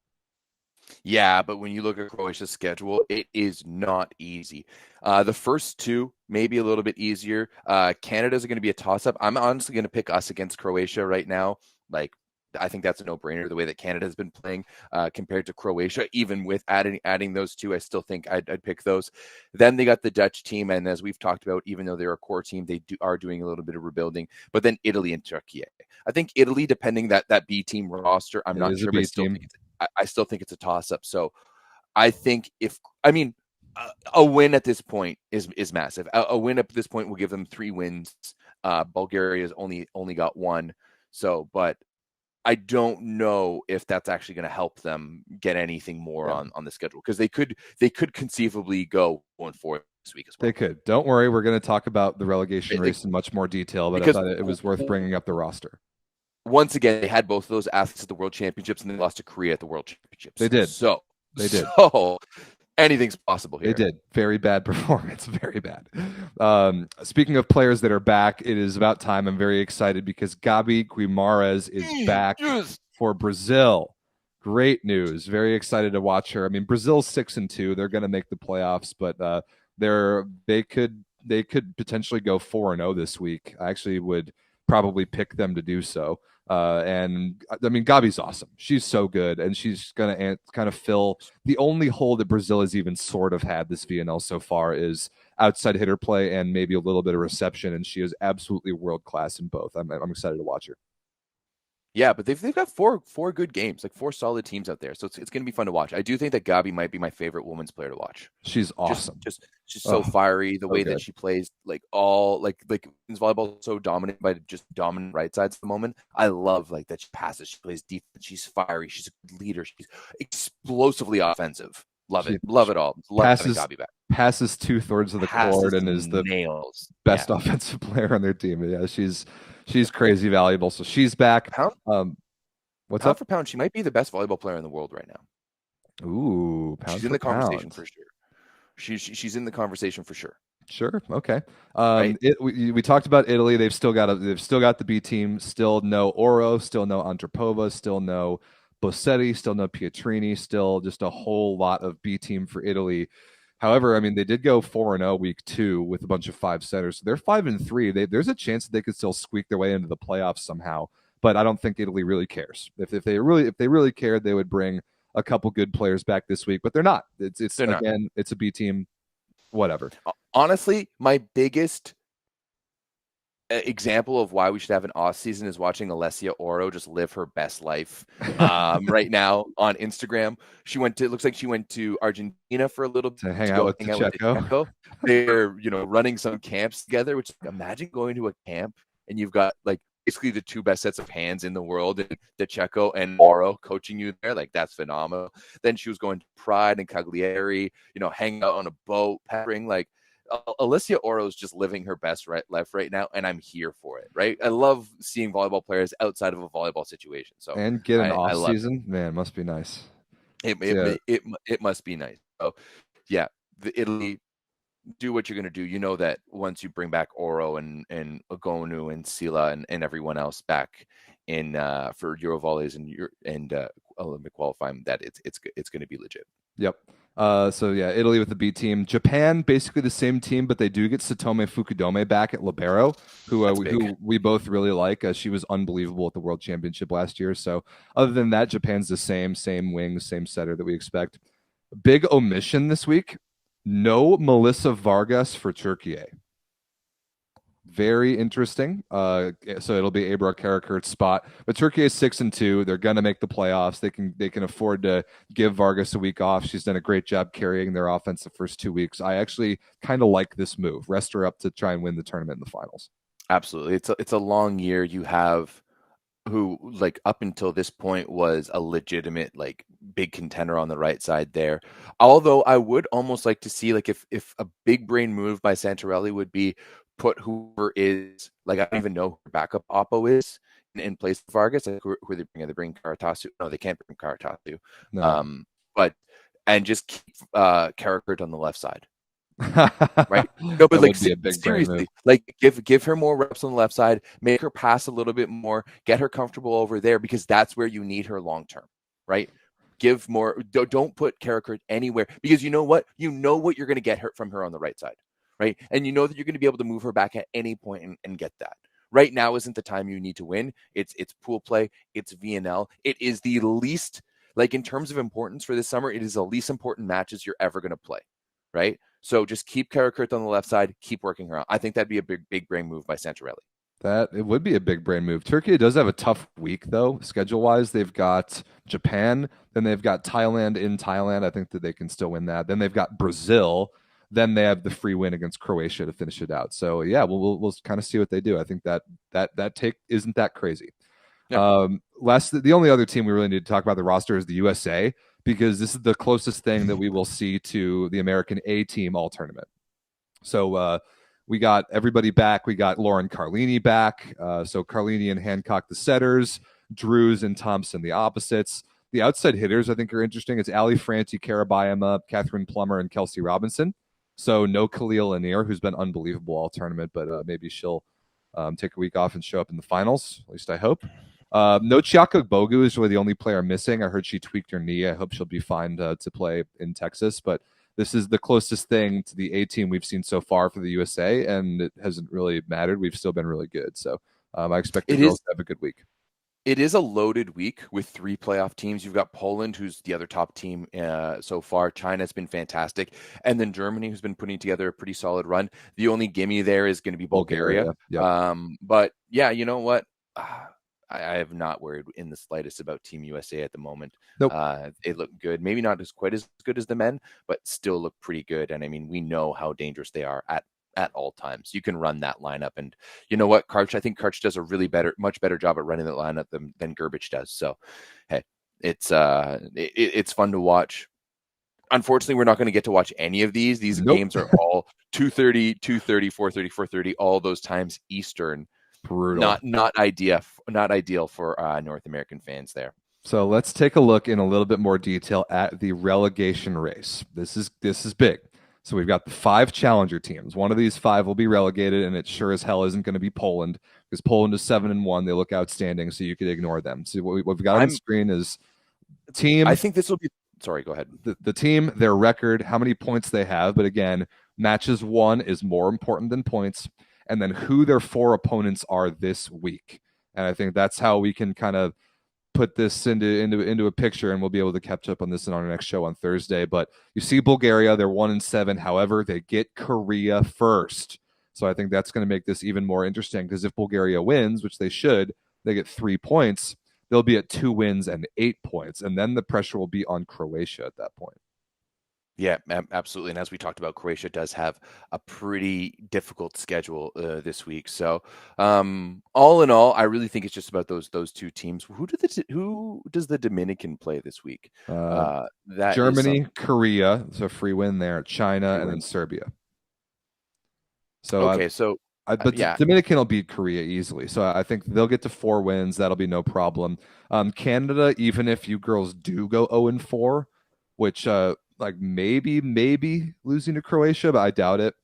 Speaker 3: Yeah, but when you look at Croatia's schedule, it is not easy. The first 2, maybe a little bit easier. Canada's going to be a toss-up. I'm honestly going to pick us against Croatia right now. I think that's a no-brainer, the way that Canada has been playing compared to Croatia. Even with adding those 2, I still think I'd pick those. Then they got the Dutch team, and as we've talked about, even though they're a core team, they are doing a little bit of rebuilding. But then Italy and Turkey. I think Italy, depending that B team roster, I'm not sure, but I still think it's a toss-up. So I think a win at this point is massive. A win at this point will give them 3 wins. Bulgaria's only got 1. So, but I don't know if that's actually going to help them get anything more on the schedule, because they could conceivably go 1-4 this week as well.
Speaker 2: They could. Don't worry, we're going to talk about the relegation race in much more detail, but I thought it was worth bringing up the roster.
Speaker 3: Once again, they had both of those athletes at the World Championships, and they lost to Korea at the World Championships.
Speaker 2: They did.
Speaker 3: So anything's possible here.
Speaker 2: They did. Very bad performance. Very bad. Speaking of players that are back, it is about time. I'm very excited because Gabi Guimarães is back for Brazil. Great news. Very excited to watch her. I mean, Brazil's 6-2. They're going to make the playoffs, but they could potentially go 4-0 this week. I actually would probably pick them to do so. And I mean, Gabi's awesome. She's so good, and she's going to kind of fill the only hole that Brazil has even sort of had this VNL so far is outside hitter play and maybe a little bit of reception, and she is absolutely world class in both. I'm excited to watch her.
Speaker 3: Yeah, but they've got four good games, like 4 solid teams out there. So it's going to be fun to watch. I do think that Gabi might be my favorite women's player to watch.
Speaker 2: She's awesome.
Speaker 3: She's so fiery. The way that she plays, like men's volleyball is so dominant by just dominant right sides at the moment. I love like that she passes, she plays defense, she's fiery, she's a good leader, she's explosively offensive. Love it all. Love having Gabi back.
Speaker 2: Passes 2/3 of the court and is the best offensive player on their team. Yeah, she's crazy valuable. So she's back. What's up
Speaker 3: for pound? She might be the best volleyball player in the world right now.
Speaker 2: Ooh,
Speaker 3: she's in the conversation for sure. She's in the conversation for sure.
Speaker 2: Sure. Okay.
Speaker 3: Right?
Speaker 2: We talked about Italy. They've still got the B team. Still no Oro. Still no Antropova. Still no Bossetti. Still no Pietrini. Still just a whole lot of B team for Italy. However, I mean, they did go 4-0 week 2 with a bunch of 5 setters. So they're 5-3. There's a chance that they could still squeak their way into the playoffs somehow. But I don't think Italy really cares. If they really cared, they would bring a couple good players back this week. But they're not. It's a B team. Whatever.
Speaker 3: Honestly, my biggest example of why we should have an off season is watching Alessia Oro just live her best life right now on Instagram. Looks like she went to Argentina for a little bit
Speaker 2: to hang out with Checo.
Speaker 3: They're running some camps together, which imagine going to a camp and you've got like basically the 2 best sets of hands in the world, and Checo and Oro coaching you there. Like, that's phenomenal. Then she was going to Pride and Cagliari, hanging out on a boat, peppering. Like, Alessia Oro is just living her best life right now, and I'm here for it. Right, I love seeing volleyball players outside of a volleyball situation. So
Speaker 2: and get an off season, man, must be nice.
Speaker 3: It must be nice. So yeah, the Italy, do what you're going to do. You know that once you bring back Oro and Agonu and Sila and everyone else back in for Eurovolleys and Olympic qualifying, that it's going to be legit.
Speaker 2: Yep. So yeah, Italy with the B team. Japan, basically the same team, but they do get Satome Fukudome back at libero, who we both really like. She was unbelievable at the World Championship last year. So other than that, Japan's the same wings, same setter that we expect. Big omission this week. No Melissa Vargas for Turkey. Very interesting. So it'll be Ebrar Karakurt's spot. But Turkey is 6-2. They're gonna make the playoffs. They can afford to give Vargas a week off. She's done a great job carrying their offense the first 2 weeks. I actually kind of like this move. Rest her up to try and win the tournament in the finals.
Speaker 3: Absolutely. It's a long year. You have who, like, up until this point was a legitimate, like, big contender on the right side there. Although I would almost like to see, like, if a big brain move by Santarelli would be put whoever is, like, I don't even know who her backup oppo is in place of Vargas. Like, who are they bringing? They bring Karatasu. No, they can't bring Karatasu.
Speaker 2: No.
Speaker 3: And just keep Karakurt on the left side. Right? No, but like, seriously, like, give her more reps on the left side, make her pass a little bit more, get her comfortable over there, because that's where you need her long term, right? Give more. Don't put Karakurt anywhere, because you know what you're going to get from her on the right side, right? And you know that you're going to be able to move her back at any point and get that. Right now isn't the time you need to win. It's pool play. It's VNL. It is the least, like, in terms of importance for this summer, it is the least important matches you're ever going to play, right? So just keep Karakurt on the left side, keep working her out. I think that'd be a big brain move by Santarelli.
Speaker 2: It would be a big brain move. Turkey does have a tough week, though, schedule-wise. They've got Japan, then they've got Thailand in Thailand. I think that they can still win that. Then they've got Brazil. Then they have the free win against Croatia to finish it out. So yeah, we'll kind of see what they do. I think that take isn't that crazy. Yeah. The only other team we really need to talk about the roster is the USA, because this is the closest thing that we will see to the American A team all tournament. So we got everybody back. We got Lauren Carlini back. So Carlini and Hancock the setters, Drews and Thompson the opposites. The outside hitters I think are interesting. It's Ali Franti, Cara Bayama, Catherine Plummer, and Kelsey Robinson. So no Khalil Lanier, who's been unbelievable all tournament, but maybe she'll take a week off and show up in the finals. At least I hope. No Chiaka Bogu is really the only player missing. I heard she tweaked her knee. I hope she'll be fine to play in Texas. But this is the closest thing to the A team we've seen so far for the USA, and it hasn't really mattered. We've still been really good. So I expect the girls to have a good week.
Speaker 3: It is a loaded week with 3 playoff teams. You've got Poland, who's the other top team so far. China's been fantastic. And then Germany, who's been putting together a pretty solid run. The only gimme there is going to be Bulgaria.
Speaker 2: Yep.
Speaker 3: But yeah, you know what? I have not worried in the slightest about Team USA at the moment.
Speaker 2: Nope.
Speaker 3: They look good. Maybe not quite as good as the men, but still look pretty good. And I mean, we know how dangerous they are at all times. You can run that lineup, and you know what, I think Karch does a much better job at running that lineup than Gerbich does. So, hey, it's fun to watch. Unfortunately, we're not going to get to watch any of these. These games are all 2:30, 2:30, 4:30, 4:30, all those times Eastern.
Speaker 2: Brutal.
Speaker 3: Not ideal for North American fans there.
Speaker 2: So let's take a look in a little bit more detail at the relegation race. This is big. So we've got the 5 challenger teams. One of these 5 will be relegated, and it sure as hell isn't going to be Poland, because Poland is 7-1. They look outstanding, so you could ignore them. So what we've got on the screen is team.
Speaker 3: I think this will be. Sorry, go ahead.
Speaker 2: The team, their record, how many points they have. But again, matches won is more important than points, and then who their 4 opponents are this week. And I think that's how we can kind of put this into a picture, and we'll be able to catch up on this in our next show on Thursday. But you see Bulgaria, they're 1-7. However, they get Korea first. So I think that's going to make this even more interesting, because if Bulgaria wins, which they should, they get 3 points. They'll be at 2 wins and 8 points. And then the pressure will be on Croatia at that point.
Speaker 3: Yeah, absolutely. And as we talked about, Croatia does have a pretty difficult schedule this week. So, all in all, I really think it's just about those 2 teams. Who does the Dominican play this week?
Speaker 2: Germany, Korea. So free win there. China, and then Serbia. So
Speaker 3: okay,
Speaker 2: Dominican will beat Korea easily. So I think they'll get to 4 wins. That'll be no problem. Canada, even if you girls do go 0-4, which like maybe losing to Croatia, but I doubt it.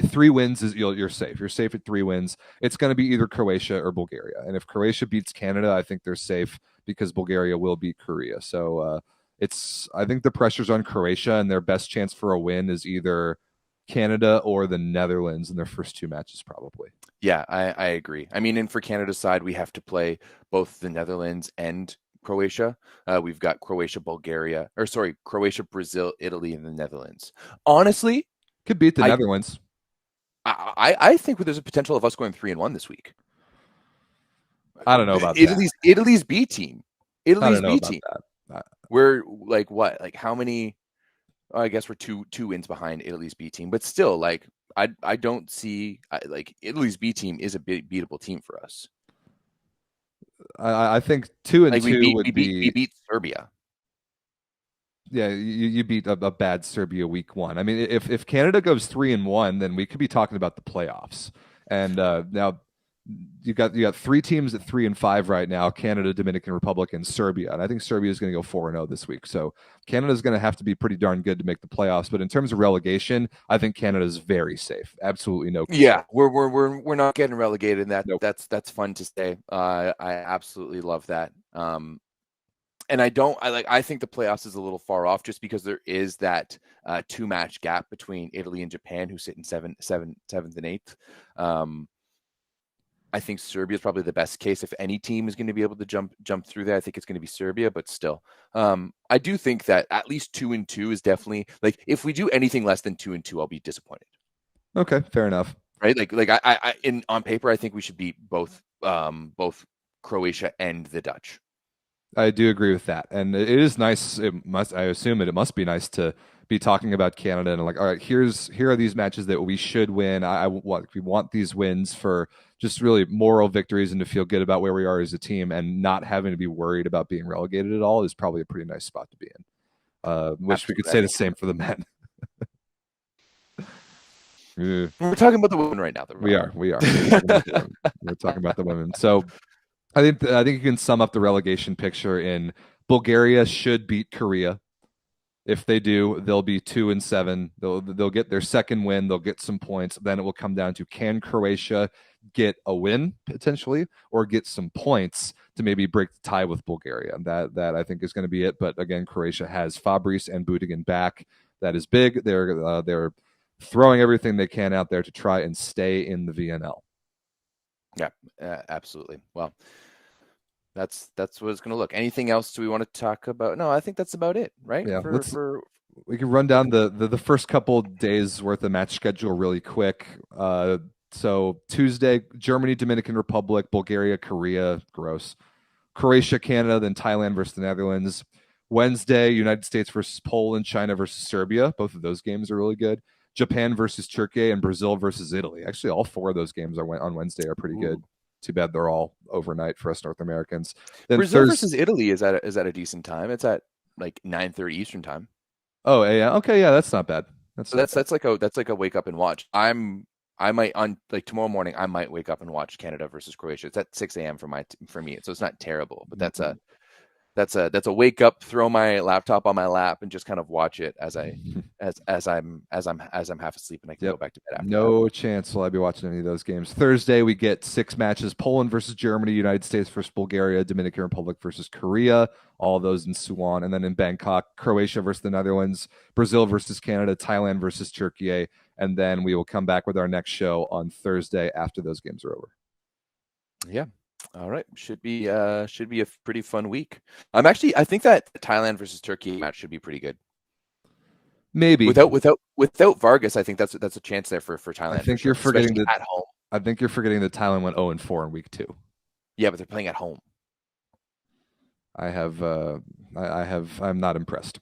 Speaker 2: 3 wins is you're safe. You're safe at 3 wins. It's going to be either Croatia or Bulgaria. And if Croatia beats Canada, I think they're safe, because Bulgaria will beat Korea. So I think the pressure's on Croatia, and their best chance for a win is either Canada or the Netherlands in their first 2 matches, probably.
Speaker 3: Yeah, I agree. I mean, and for Canada's side, we have to play both the Netherlands and Croatia. We've got Croatia, Brazil, Italy, and the Netherlands. Honestly,
Speaker 2: could beat the Netherlands.
Speaker 3: I think there's a potential of us going 3-1 this week.
Speaker 2: I don't know about
Speaker 3: Italy's B team. Italy's B team.
Speaker 2: That.
Speaker 3: We're like what? Like how many? I guess we're two wins behind Italy's B team, but still, like I don't see like Italy's B team is a beatable team for us.
Speaker 2: I think 2-2 would be.
Speaker 3: We beat Serbia.
Speaker 2: Yeah, you beat a bad Serbia week 1. I mean, if Canada goes 3-1, then we could be talking about the playoffs. And now you got 3 teams at 3-5 right now: Canada, Dominican Republic, and Serbia. And I think Serbia is going to go 4-0 this week. So Canada is going to have to be pretty darn good to make the playoffs. But in terms of relegation, I think Canada is very safe. Absolutely no concern.
Speaker 3: Yeah, we're not getting relegated.
Speaker 2: Nope.
Speaker 3: That's fun to say. I absolutely love that. And I think the playoffs is a little far off, just because there is that 2-match gap between Italy and Japan, who sit in 7th and 8th. I think Serbia is probably the best case. If any team is going to be able to jump through there, I think it's going to be Serbia. But still, I do think that at least 2-2 is definitely, like, if we do anything less than 2-2, I'll be disappointed.
Speaker 2: Okay, fair enough.
Speaker 3: Right? I on paper, I think we should beat both Croatia and the Dutch.
Speaker 2: I do agree with that, and it is nice. I assume it must be nice to be talking about Canada and like, all right, here are these matches that we should win. We want these wins for just really moral victories and to feel good about where we are as a team, and not having to be worried about being relegated at all is probably a pretty nice spot to be in. Wish we could say the same for the men.
Speaker 3: We're talking about the women right now.
Speaker 2: We are. We're talking about the women. So I think you can sum up the relegation picture in Bulgaria should beat Korea. If they do, they'll be 2-7. They'll get their second win. They'll get some points. Then it will come down to, can Croatia get a win potentially, or get some points to maybe break the tie with Bulgaria? That I think is going to be it. But again, Croatia has Fabrice and Budigin back. That is big. They're throwing everything they can out there to try and stay in the VNL.
Speaker 3: Yeah, absolutely. Well, that's what it's going to look. Anything else do we want to talk about? No, I think that's about it, right?
Speaker 2: Yeah,
Speaker 3: for
Speaker 2: we can run down the first couple days worth of match schedule really quick. So Tuesday, Germany, Dominican Republic, Bulgaria, Korea, gross. Croatia, Canada, then Thailand versus the Netherlands. Wednesday, United States versus Poland, China versus Serbia. Both of those games are really good. Japan versus Turkey, and Brazil versus Italy. Actually, all four of those games on Wednesday are pretty good. Too bad they're all overnight for us North Americans. Then
Speaker 3: Brazil versus Italy is at a decent time. It's at like 9:30 Eastern time.
Speaker 2: Oh yeah, okay, yeah, that's not bad.
Speaker 3: That's like a wake up and watch. I might on like tomorrow morning. I might wake up and watch Canada versus Croatia. It's at 6 a.m. for me, so it's not terrible. But that's a wake up, throw my laptop on my lap, and just kind of watch it as I'm half asleep, and I can go back to bed after.
Speaker 2: No chance will I be watching any of those games. Thursday we get 6 matches: Poland versus Germany, United States versus Bulgaria, Dominican Republic versus Korea. All of those in Suwon, and then in Bangkok, Croatia versus the Netherlands, Brazil versus Canada, Thailand versus Turkey, and then we will come back with our next show on Thursday after those games are over.
Speaker 3: Yeah. All right. Should be a pretty fun week. I think that Thailand versus Turkey match should be pretty good.
Speaker 2: Maybe
Speaker 3: without Vargas, I think that's a chance there for Thailand.
Speaker 2: I think you're forgetting that
Speaker 3: at home.
Speaker 2: I think you're forgetting that Thailand went 0-4 in week 2.
Speaker 3: Yeah, but they're playing at home.
Speaker 2: I'm not impressed.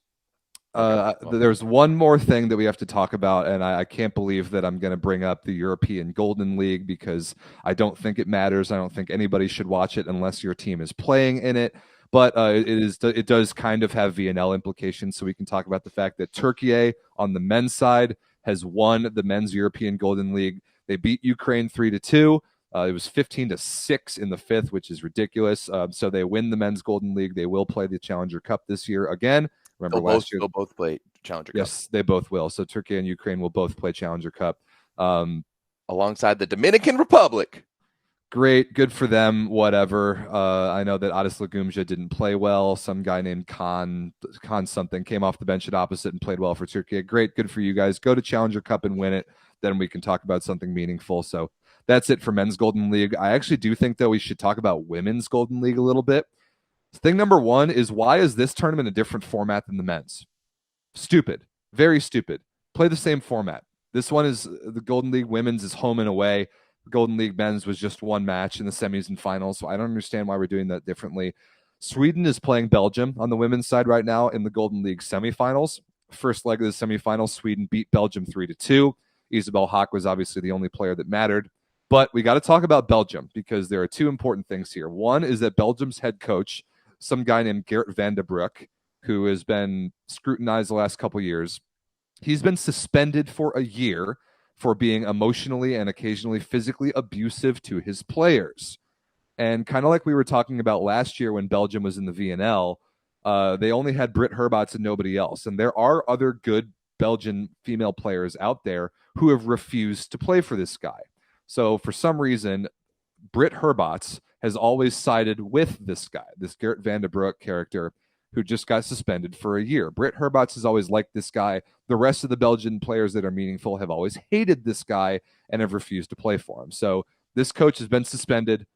Speaker 3: Okay,
Speaker 2: There's one more thing that we have to talk about, and I can't believe that I'm going to bring up the European Golden League, because I don't think it matters. I don't think anybody should watch it unless your team is playing in it. But it does kind of have VNL implications, so we can talk about the fact that Turkey on the men's side has won the men's European Golden League. They beat Ukraine 3-2. It was 15-6 in the 5th, which is ridiculous. So they win the men's Golden League. They will play the Challenger Cup this year again. Remember last year?
Speaker 3: They'll both play Challenger Cup.
Speaker 2: Yes, they both will. So Turkey and Ukraine will both play Challenger Cup.
Speaker 3: Alongside the Dominican Republic.
Speaker 2: Great, good for them, whatever. I know that Adis Lagumja didn't play well. Some guy named Khan something came off the bench at opposite and played well for Turkey. Great, good for you guys. Go to Challenger Cup and win it. Then we can talk about something meaningful. So that's it for men's Golden League. I actually do think, though, we should talk about women's Golden League a little bit. Thing number one is, why is this tournament a different format than the men's? Stupid. Very stupid. Play the same format. This one is the Golden League women's is home and away. The Golden League men's was just one match in the semis and finals, so I don't understand why we're doing that differently. Sweden is playing Belgium on the women's side right now in the Golden League semifinals. First leg of the semifinals, Sweden beat Belgium 3-2. Isabel Haak was obviously the only player that mattered. But we got to talk about Belgium, because there are two important things here. One is that Belgium's head coach, some guy named Geert van den Broek, who has been scrutinized the last couple years, he's been suspended for a year for being emotionally and occasionally physically abusive to his players. And kind of like we were talking about last year when Belgium was in the VNL, they only had Britt Herbots and nobody else. And there are other good Belgian female players out there who have refused to play for this guy. So for some reason, Britt Herbots has always sided with this guy, this Geert van den Broek character, who just got suspended for a year. Britt Herbots has always liked this guy. The rest of the Belgian players that are meaningful have always hated this guy and have refused to play for him. So this coach has been suspended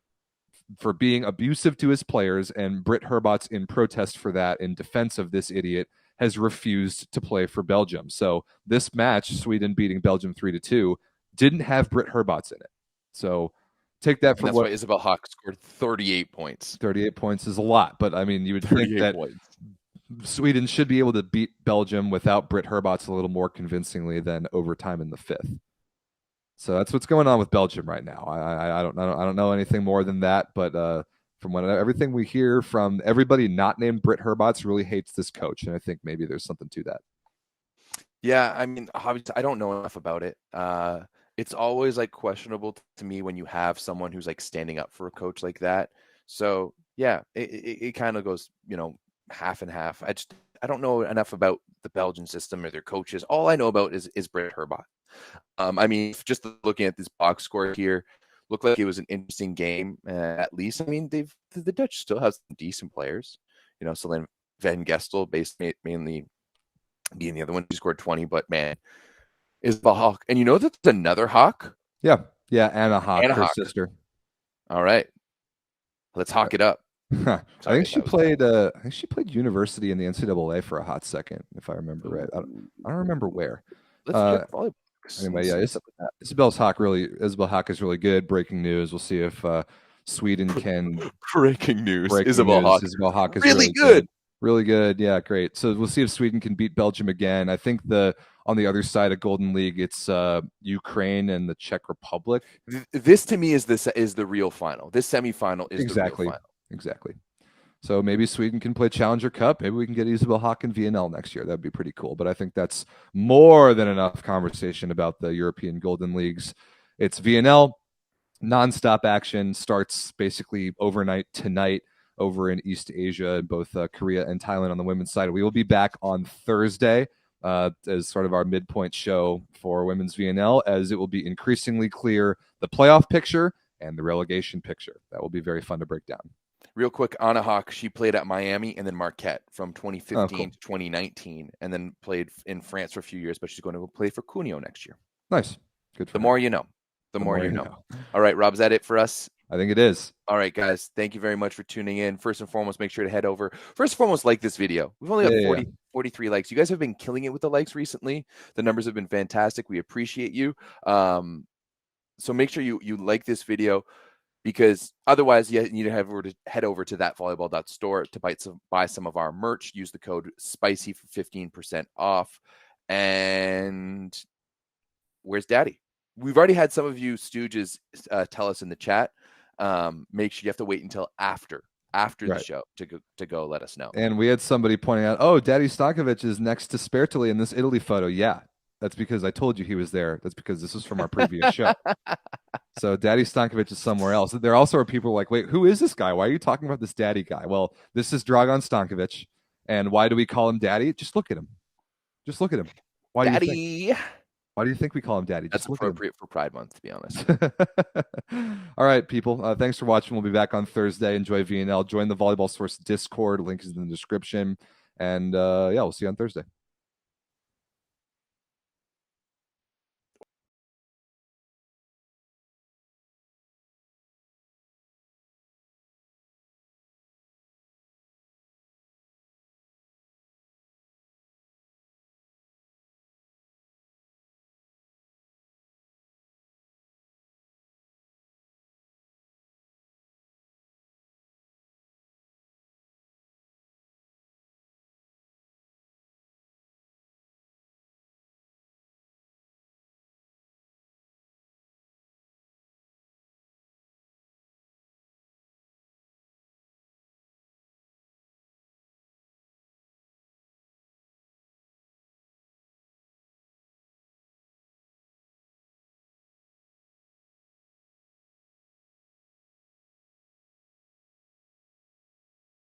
Speaker 2: for being abusive to his players, and Britt Herbots, in protest for that, in defense of this idiot, has refused to play for Belgium. So this match, Sweden beating Belgium 3-2, didn't have Britt Herbots in it. So take that for
Speaker 3: that's
Speaker 2: what
Speaker 3: why Isabel Haak scored 38 points.
Speaker 2: 38 points is a lot, but I mean, you would think that Sweden should be able to beat Belgium without Britt Herbots a little more convincingly than overtime in the 5th. So that's what's going on with Belgium right now. I don't know anything more than that, but from everything we hear from everybody not named Britt Herbots really hates this coach, and I think maybe there's something to that.
Speaker 3: Yeah, I mean, obviously, I don't know enough about it. It's always like questionable to me when you have someone who's like standing up for a coach like that. So yeah, it kind of goes, half and half. I don't know enough about the Belgian system or their coaches. All I know about is Britt Herbach. I mean, just looking at this box score here, looked like it was an interesting game. At least, I mean, the Dutch still have some decent players. You know, Celine Van Gestel, based mainly being the other one who scored 20. But man, Isabel Hawk, and you know that's another Hawk.
Speaker 2: Yeah, Anna Hawk,
Speaker 3: Anna
Speaker 2: her
Speaker 3: Hawk.
Speaker 2: sister.
Speaker 3: All right, let's hawk it up.
Speaker 2: I think she played. I think she played university in the NCAA for a hot second, if I remember right. I don't remember where.
Speaker 3: Let's check volleyball.
Speaker 2: Anyway, yeah, Isabel Hawk is really good. Breaking news. We'll see if Sweden can.
Speaker 3: Breaking news.
Speaker 2: Isabel Hawk is
Speaker 3: really good.
Speaker 2: Really good. Yeah, great. So we'll see if Sweden can beat Belgium again. I think on the other side of Golden League, it's Ukraine and the Czech Republic.
Speaker 3: This to me is the real final. This semifinal is the real final.
Speaker 2: Exactly. So maybe Sweden can play Challenger Cup. Maybe we can get Isabel Hawk and VNL next year. That'd be pretty cool. But I think that's more than enough conversation about the European Golden Leagues. It's VNL. Nonstop action starts basically overnight tonight over in East Asia, both Korea and Thailand on the women's side. We will be back on Thursday as sort of our midpoint show for women's VNL, as it will be increasingly clear the playoff picture and the relegation picture. That will be very fun to break down.
Speaker 3: Real quick, Anna Hawk, she played at Miami and then Marquette from 2015 to 2019, and then played in France for a few years, but she's going to play for Cuneo next year.
Speaker 2: Nice. Good.
Speaker 3: The more you know. The more you know. All right, Rob, is that it for us?
Speaker 2: I think it is.
Speaker 3: All right, guys. Thank you very much for tuning in. First and foremost, make sure to head over. First and foremost, like this video. We've only got 43 likes. You guys have been killing it with the likes recently. The numbers have been fantastic. We appreciate you. So make sure you like this video, because otherwise you need to head over to thatvolleyball.store to buy some of our merch. Use the code SPICY for 15% off. And where's Daddy? We've already had some of you stooges tell us in the chat. Make sure you have to wait until after the show to go let us know.
Speaker 2: And we had somebody pointing out, oh, Daddy Stankovic is next to Spertoli in this Italy photo. Yeah, that's because I told you he was there. That's because this was from our previous show. So Daddy Stankovic is somewhere else. There also are people like, wait, who is this guy? Why are you talking about this Daddy guy? Well, this is Dragan Stankovic. And why do we call him Daddy? Just look at him. Just look at him. Why
Speaker 3: Daddy.
Speaker 2: do you think? Why do you think we call him Daddy?
Speaker 3: That's appropriate for Pride Month, to be honest.
Speaker 2: All right, people. Thanks for watching. We'll be back on Thursday. Enjoy VNL. Join the Volleyball Source Discord. Link is in the description. And yeah, we'll see you on Thursday.